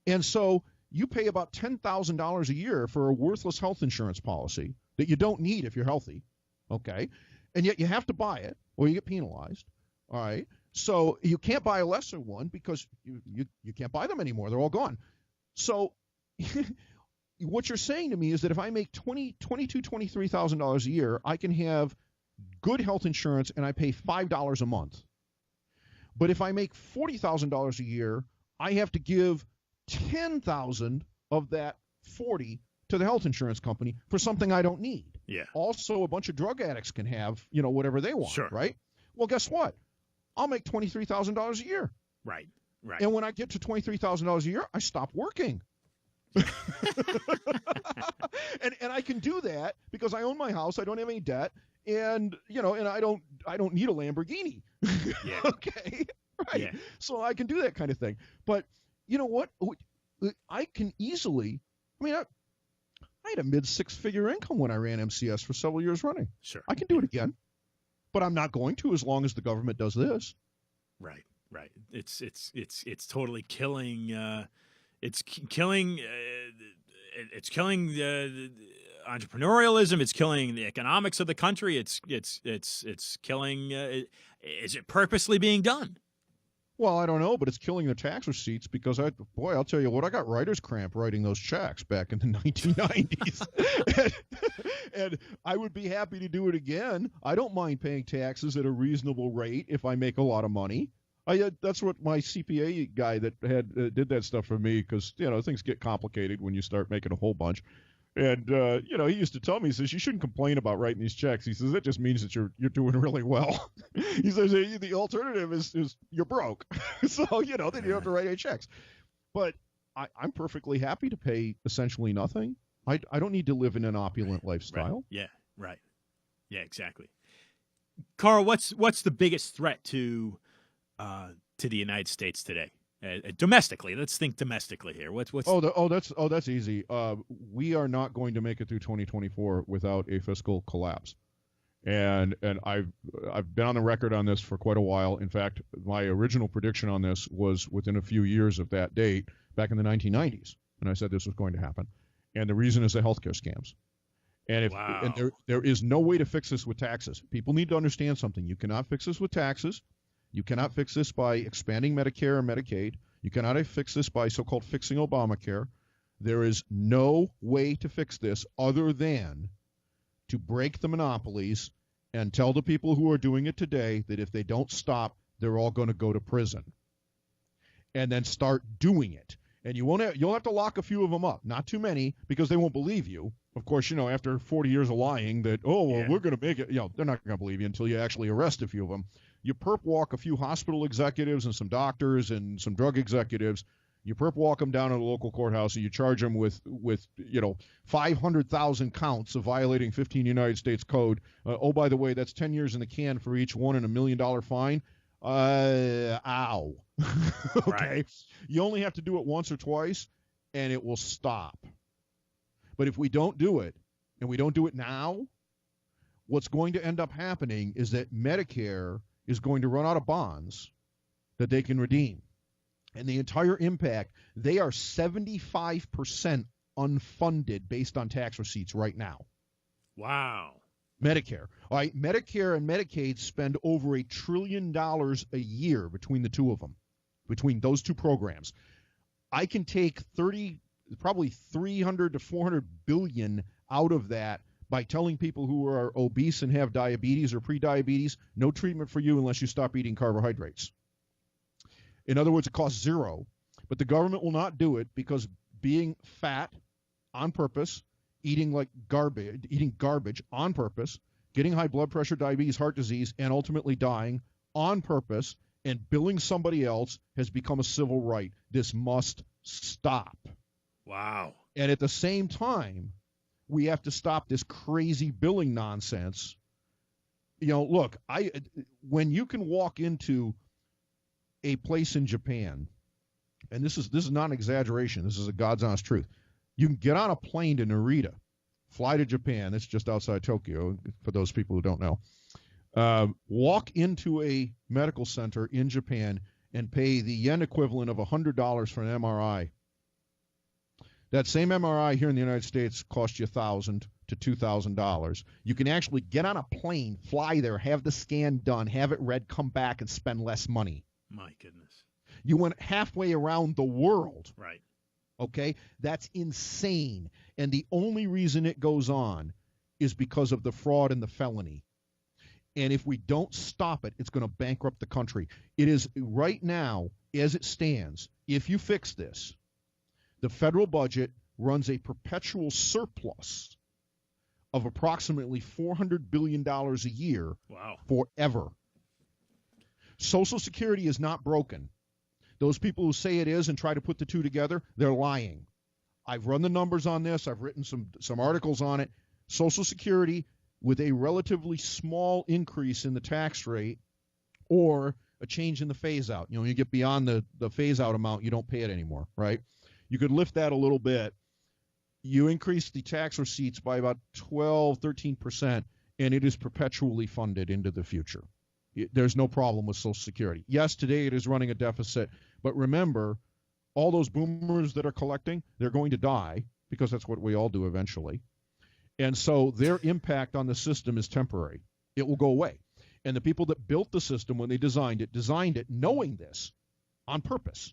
And so you pay about $10,000 a year for a worthless health insurance policy that you don't need if you're healthy, okay? And yet you have to buy it or you get penalized, all right? So you can't buy a lesser one because you can't buy them anymore. They're all gone. So what you're saying to me is that if I make $23,000 a year, I can have good health insurance and I pay $5 a month. But if I make $40,000 a year, I have to give $10,000 of that 40 to the health insurance company for something I don't need. Yeah. Also, a bunch of drug addicts can have, whatever they want, Sure. right? Well, guess what? I'll make $23,000 a year. Right. And when I get to $23,000 a year, I stop working. and I can do that because I own my house. I don't have any debt, and and I don't need a Lamborghini. Yeah. Okay, right. Yeah. So I can do that kind of thing. But you know what? I can easily. I had a mid-six-figure income when I ran MCS for several years running. Sure. I can do it again, but I'm not going to as long as the government does this. Right. It's totally killing. It's killing the entrepreneurialism. It's killing the economics of the country. It's killing. Is it purposely being done? Well, I don't know, but it's killing the tax receipts because I'll tell you what, I got writer's cramp writing those checks back in the 1990s. and I would be happy to do it again. I don't mind paying taxes at a reasonable rate if I make a lot of money. That's what my CPA guy that did that stuff for me, because things get complicated when you start making a whole bunch. And he used to tell me, he says, you shouldn't complain about writing these checks. He says that just means that you're doing really well. He says the alternative is you're broke. So then you don't have to write any checks. But I'm perfectly happy to pay essentially nothing. I don't need to live in an opulent lifestyle. Right. Yeah, exactly. Karl, what's the biggest threat to the United States today? Domestically, let's think domestically here. That's easy. We are not going to make it through 2024 without a fiscal collapse, and I've been on the record on this for quite a while. In fact, my original prediction on this was within a few years of that date, back in the 1990s, and I said this was going to happen. And the reason is the healthcare scams. And there is no way to fix this with taxes. People need to understand something. You cannot fix this with taxes. You cannot fix this by expanding Medicare and Medicaid. You cannot fix this by so-called fixing Obamacare. There is no way to fix this other than to break the monopolies and tell the people who are doing it today that if they don't stop, they're all going to go to prison. And then start doing it. And you'll have to lock a few of them up, not too many, because they won't believe you. Of course, after 40 years of lying that, we're going to make it, they're not going to believe you until you actually arrest a few of them. You perp walk a few hospital executives and some doctors and some drug executives. You perp walk them down to the local courthouse and you charge them with 500,000 counts of violating 15 United States code. By the way, that's 10 years in the can for each one and $1 million fine. Ow. Okay. Right. You only have to do it once or twice and it will stop. But if we don't do it, and we don't do it now, what's going to end up happening is that Medicare is going to run out of bonds that they can redeem. And the entire impact, they are 75% unfunded based on tax receipts right now. Wow. Medicare. All right, Medicare and Medicaid spend over $1 trillion a year between the two of them, between those two programs. I can take probably 300 to 400 billion out of that by telling people who are obese and have diabetes or pre-diabetes, no treatment for you unless you stop eating carbohydrates. In other words, it costs zero, but the government will not do it because being fat on purpose, eating garbage on purpose, getting high blood pressure, diabetes, heart disease, and ultimately dying on purpose, and billing somebody else has become a civil right. This must stop. Wow. And at the same time, we have to stop this crazy billing nonsense. Look, when you can walk into a place in Japan, and this is not an exaggeration, this is a God's honest truth. You can get on a plane to Narita, fly to Japan, it's just outside Tokyo, for those people who don't know. Walk into a medical center in Japan and pay the yen equivalent of $100 for an MRI. That same MRI here in the United States costs you $1,000 to $2,000. You can actually get on a plane, fly there, have the scan done, have it read, come back, and spend less money. My goodness. You went halfway around the world. Right. Okay? That's insane. And the only reason it goes on is because of the fraud and the felony. And if we don't stop it, it's going to bankrupt the country. It is right now, as it stands, if you fix this, the federal budget runs a perpetual surplus of approximately $400 billion a year. Wow. Forever. Social Security is not broken. Those people who say it is and try to put the two together, they're lying. I've run the numbers on this. I've written some articles on it. Social Security, with a relatively small increase in the tax rate or a change in the phase-out. You get beyond the phase-out amount, you don't pay it anymore, right? You could lift that a little bit. You increase the tax receipts by about 12, 13%, and it is perpetually funded into the future. There's no problem with Social Security. Yes, today it is running a deficit, but remember, all those boomers that are collecting, they're going to die because that's what we all do eventually. And so their impact on the system is temporary. It will go away. And the people that built the system when they designed it knowing this on purpose,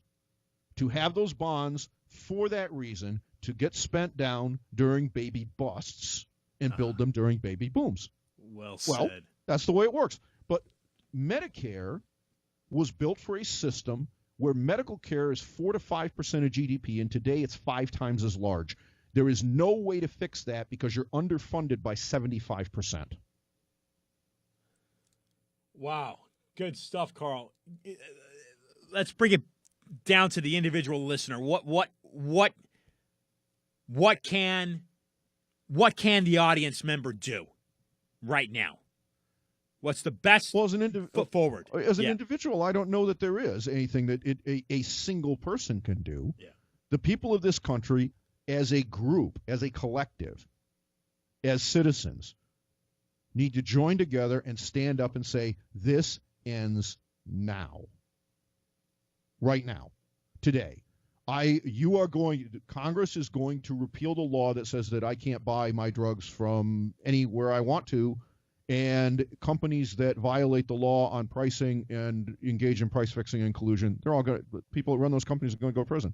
to have those bonds for that reason, to get spent down during baby busts and build them during baby booms. Well said. That's the way it works. But Medicare was built for a system where medical care is 4 to 5% of GDP, and today it's 5 times as large. There is no way to fix that because you're underfunded by 75%. Wow. Good stuff, Karl. Let's bring it down to the individual listener. What can the audience member do right now? What's the best foot forward? As an individual, I don't know that there is anything that a single person can do. Yeah. The people of this country, as a group, as a collective, as citizens, need to join together and stand up and say, this ends now. Right now. Today. Congress is going to repeal the law that says that I can't buy my drugs from anywhere I want to, and companies that violate the law on pricing and engage in price fixing and collusion, people that run those companies are going to go to prison.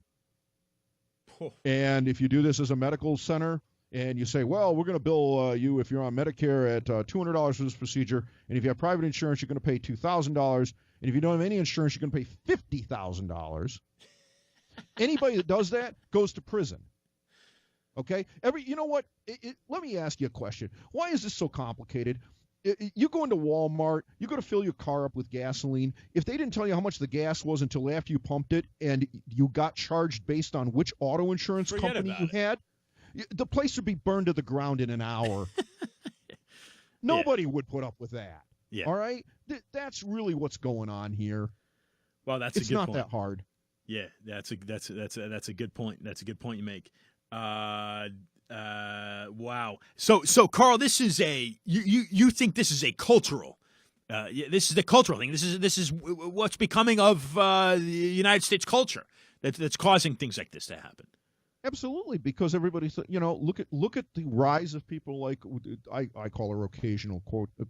And if you do this as a medical center and you say, well, we're going to bill you if you're on Medicare at $200 for this procedure, and if you have private insurance, you're going to pay $2,000, and if you don't have any insurance, you're going to pay $50,000. Anybody that does that goes to prison. Okay? You know what? Let me ask you a question. Why is this so complicated? You go into Walmart, you go to fill your car up with gasoline. If they didn't tell you how much the gas was until after you pumped it and you got charged based on which auto insurance company you had, the place would be burned to the ground in an hour. Nobody would put up with that. Yeah. All right? That's really what's going on here. Well, it's not that hard. Yeah, that's a good point. That's a good point you make. Wow. So Karl, this is you think this is a cultural? This is the cultural thing. This is what's becoming of the United States culture that's causing things like this to happen. Absolutely, because everybody's look at the rise of people like I call her occasional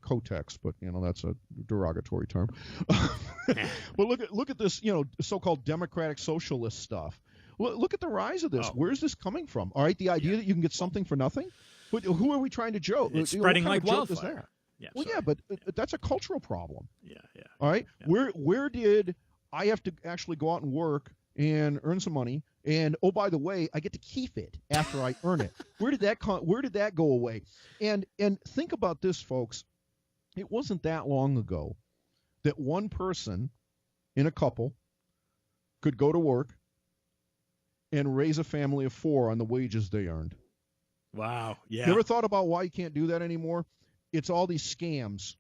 Kotex, but that's a derogatory term. But look at this so-called democratic socialist stuff. Look at the rise of this. Oh. Where's this coming from? All right, the idea that you can get something for nothing. But who are we trying to joke? It's spreading like wildfire. Is that? Yeah. Well, yeah, but that's a cultural problem. Yeah. All right, yeah. Where did I have to actually go out and work and earn some money? And oh, by the way, I get to keep it after I earn it. Where did that go away? And think about this, folks. It wasn't that long ago that one person in a couple could go to work and raise a family of 4 on the wages they earned. Wow. You Yeah. ever thought about why you can't do that anymore? It's all these scams.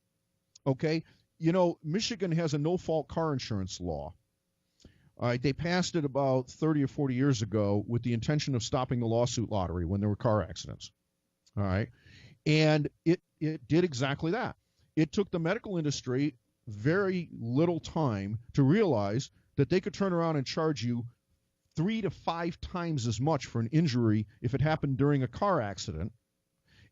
Okay? You know, Michigan has a no-fault car insurance law. All right, they passed it about 30 or 40 years ago with the intention of stopping the lawsuit lottery when there were car accidents. All right. And it did exactly that. It took the medical industry very little time to realize that they could turn around and charge you 3 to 5 times as much for an injury if it happened during a car accident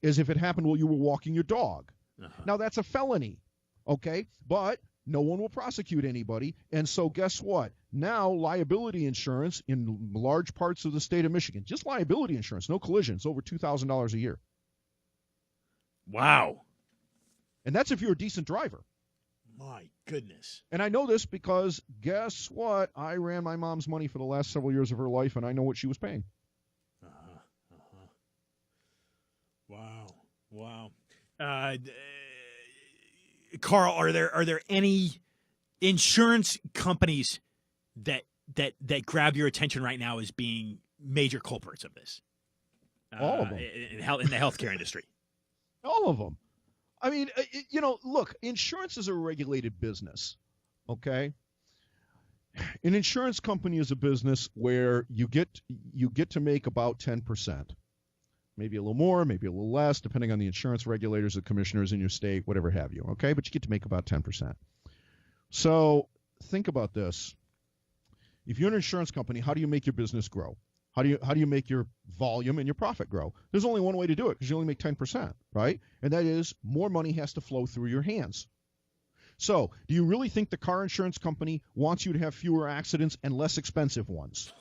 as if it happened while you were walking your dog. Uh-huh. Now, that's a felony, okay? But no one will prosecute anybody. And so guess what? Now liability insurance in large parts of the state of Michigan, just liability insurance, no collisions, over $2,000 a year. Wow. And that's if you're a decent driver. My goodness. And I know this because guess what? I ran my mom's money for the last several years of her life, and I know what she was paying. Uh-huh. Uh-huh. Wow. Karl, are there any insurance companies that grab your attention right now as being major culprits of this? All of them. In the healthcare industry. All of them. I mean, you know, look, insurance is a regulated business, okay? An insurance company is a business where you get to make about 10%. Maybe a little more, maybe a little less, depending on the insurance regulators, the commissioners in your state, whatever have you, okay? But you get to make about 10%. So think about this. If you're an insurance company, how do you make your business grow? How do you make your volume and your profit grow? There's only one way to do it, because you only make 10%, right? And that is more money has to flow through your hands. So do you really think the car insurance company wants you to have fewer accidents and less expensive ones?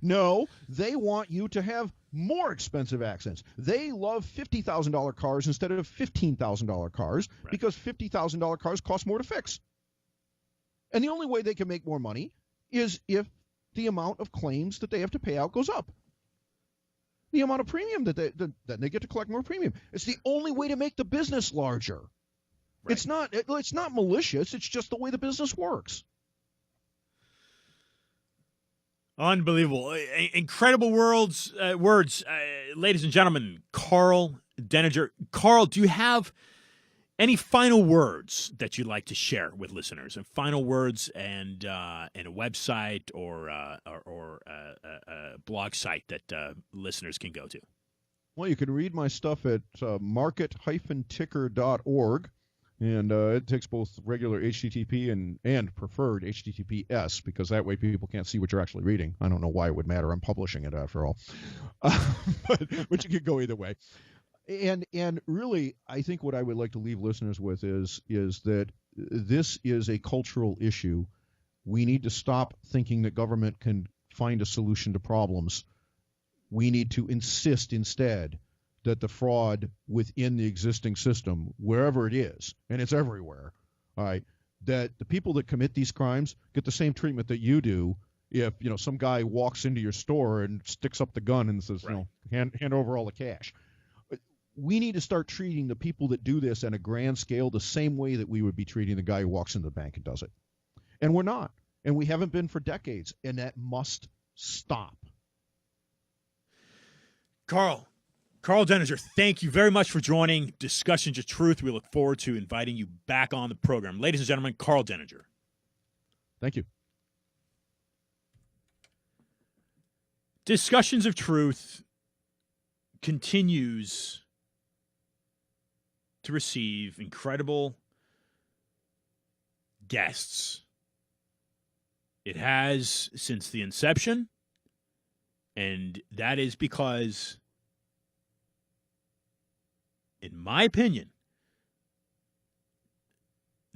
No, they want you to have more expensive accidents. They love $50,000 cars instead of $15,000 cars, right, because $50,000 cars cost more to fix. And the only way they can make more money is if the amount of claims that they have to pay out goes up. The amount of premium that they get to collect more premium. It's the only way to make the business larger. Right. It's not malicious. It's just the way the business works. Unbelievable. Incredible words, ladies and gentlemen. Karl Denninger. Karl, do you have any final words that you'd like to share with listeners? And final words and a website or a blog site that listeners can go to? Well, you can read my stuff at market-ticker.org. And it takes both regular HTTP and preferred HTTPS, because that way people can't see what you're actually reading. I don't know why it would matter. I'm publishing it after all. But you could go either way. And really, I think what I would like to leave listeners with is that this is a cultural issue. We need to stop thinking that government can find a solution to problems. We need to insist instead that the fraud within the existing system, wherever it is, and it's everywhere, all right, that the people that commit these crimes get the same treatment that you do if, you know, some guy walks into your store and sticks up the gun and says, right, you know, hand over all the cash. We need to start treating the people that do this on a grand scale the same way that we would be treating the guy who walks into the bank and does it. And we're not. And we haven't been for decades. And that must stop. Karl Denninger, thank you very much for joining Discussions of Truth. We look forward to inviting you back on the program. Ladies and gentlemen, Karl Denninger. Thank you. Discussions of Truth continues to receive incredible guests. It has since the inception, and that is because, in my opinion,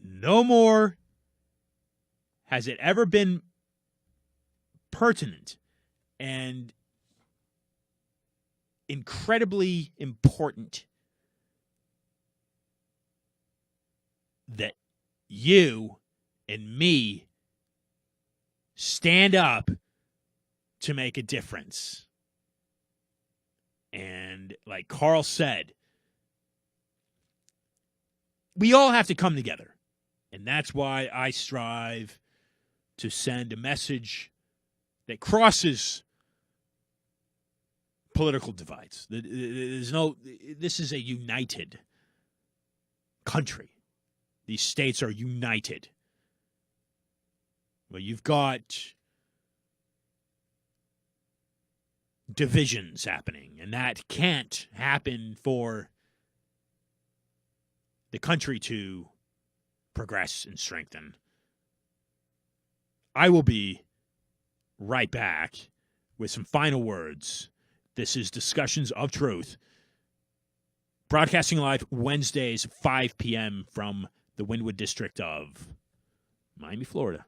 no more has it ever been pertinent and incredibly important that you and me stand up to make a difference. And like Karl said, we all have to come together. And that's why I strive to send a message that crosses political divides. This is a united country. These states are united. Well, you've got divisions happening, and that can't happen for the country to progress and strengthen. I will be right back with some final words. This is Discussions of Truth, broadcasting live Wednesdays, 5 p.m. from the Wynwood District of Miami, Florida.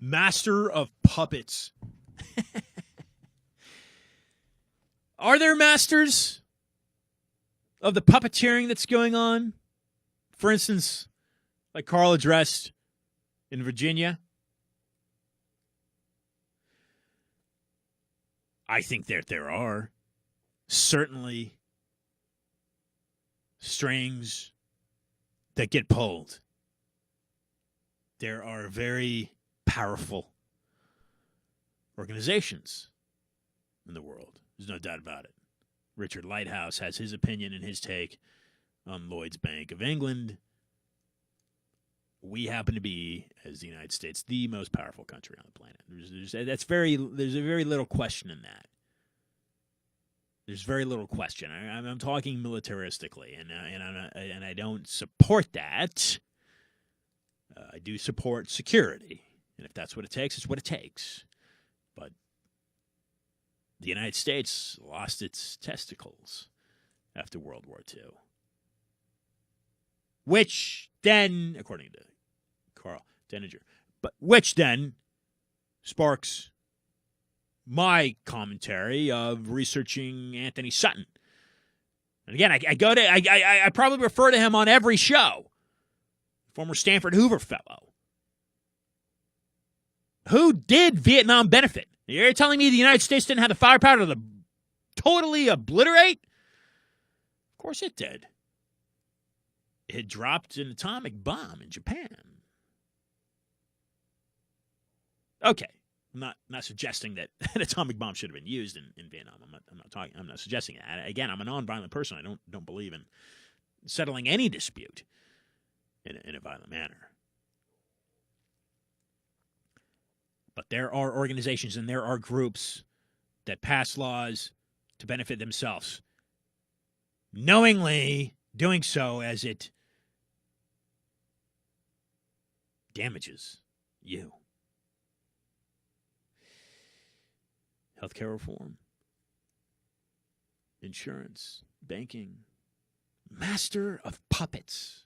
Master of puppets. Are there masters of the puppeteering that's going on? For instance, like Karl addressed in Virginia? I think that there are. Certainly strings that get pulled. There are very powerful organizations in the world. There's no doubt about it. Richard Lighthouse has his opinion and his take on Lloyd's Bank of England. We happen to be, as the United States, the most powerful country on the planet. There's a very little question in that. There's very little question. I'm talking militaristically, and I don't support that. I do support security, and if that's what it takes, it's what it takes. But the United States lost its testicles after World War II, which then, according to Karl Denninger, which then sparks my commentary of researching Anthony Sutton. And again, I probably refer to him on every show. Former Stanford Hoover fellow. Who did Vietnam benefit? You're telling me the United States didn't have the firepower to totally obliterate? Of course it did. It had dropped an atomic bomb in Japan. Okay. I'm not suggesting that an atomic bomb should have been used in Vietnam. I'm not suggesting that. Again, I'm a nonviolent person. I don't believe in settling any dispute in a violent manner. But there are organizations and there are groups that pass laws to benefit themselves, knowingly doing so as it damages you. Healthcare reform, insurance, banking, master of puppets.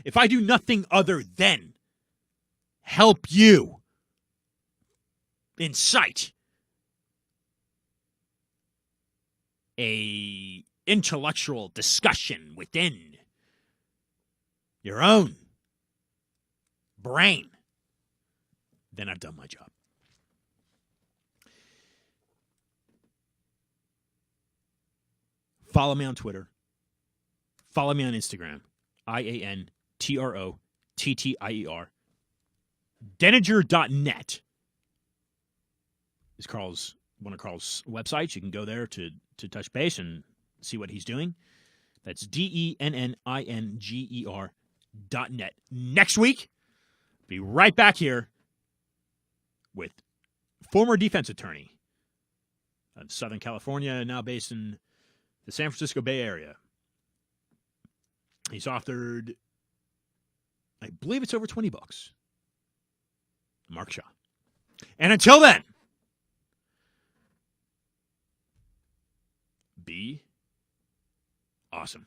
if I do nothing other than help you incite a intellectual discussion within your own brain, then I've done my job. Follow me on Twitter. Follow me on Instagram. IANTROTTIER. Denninger.net is one of Karl's websites. You can go there to touch base and see what he's doing. That's DENNINGER.net. Next week, be right back here with former defense attorney of Southern California, now based in the San Francisco Bay Area. He's authored, I believe it's over 20 books. Mark Shaw. And until then, be awesome.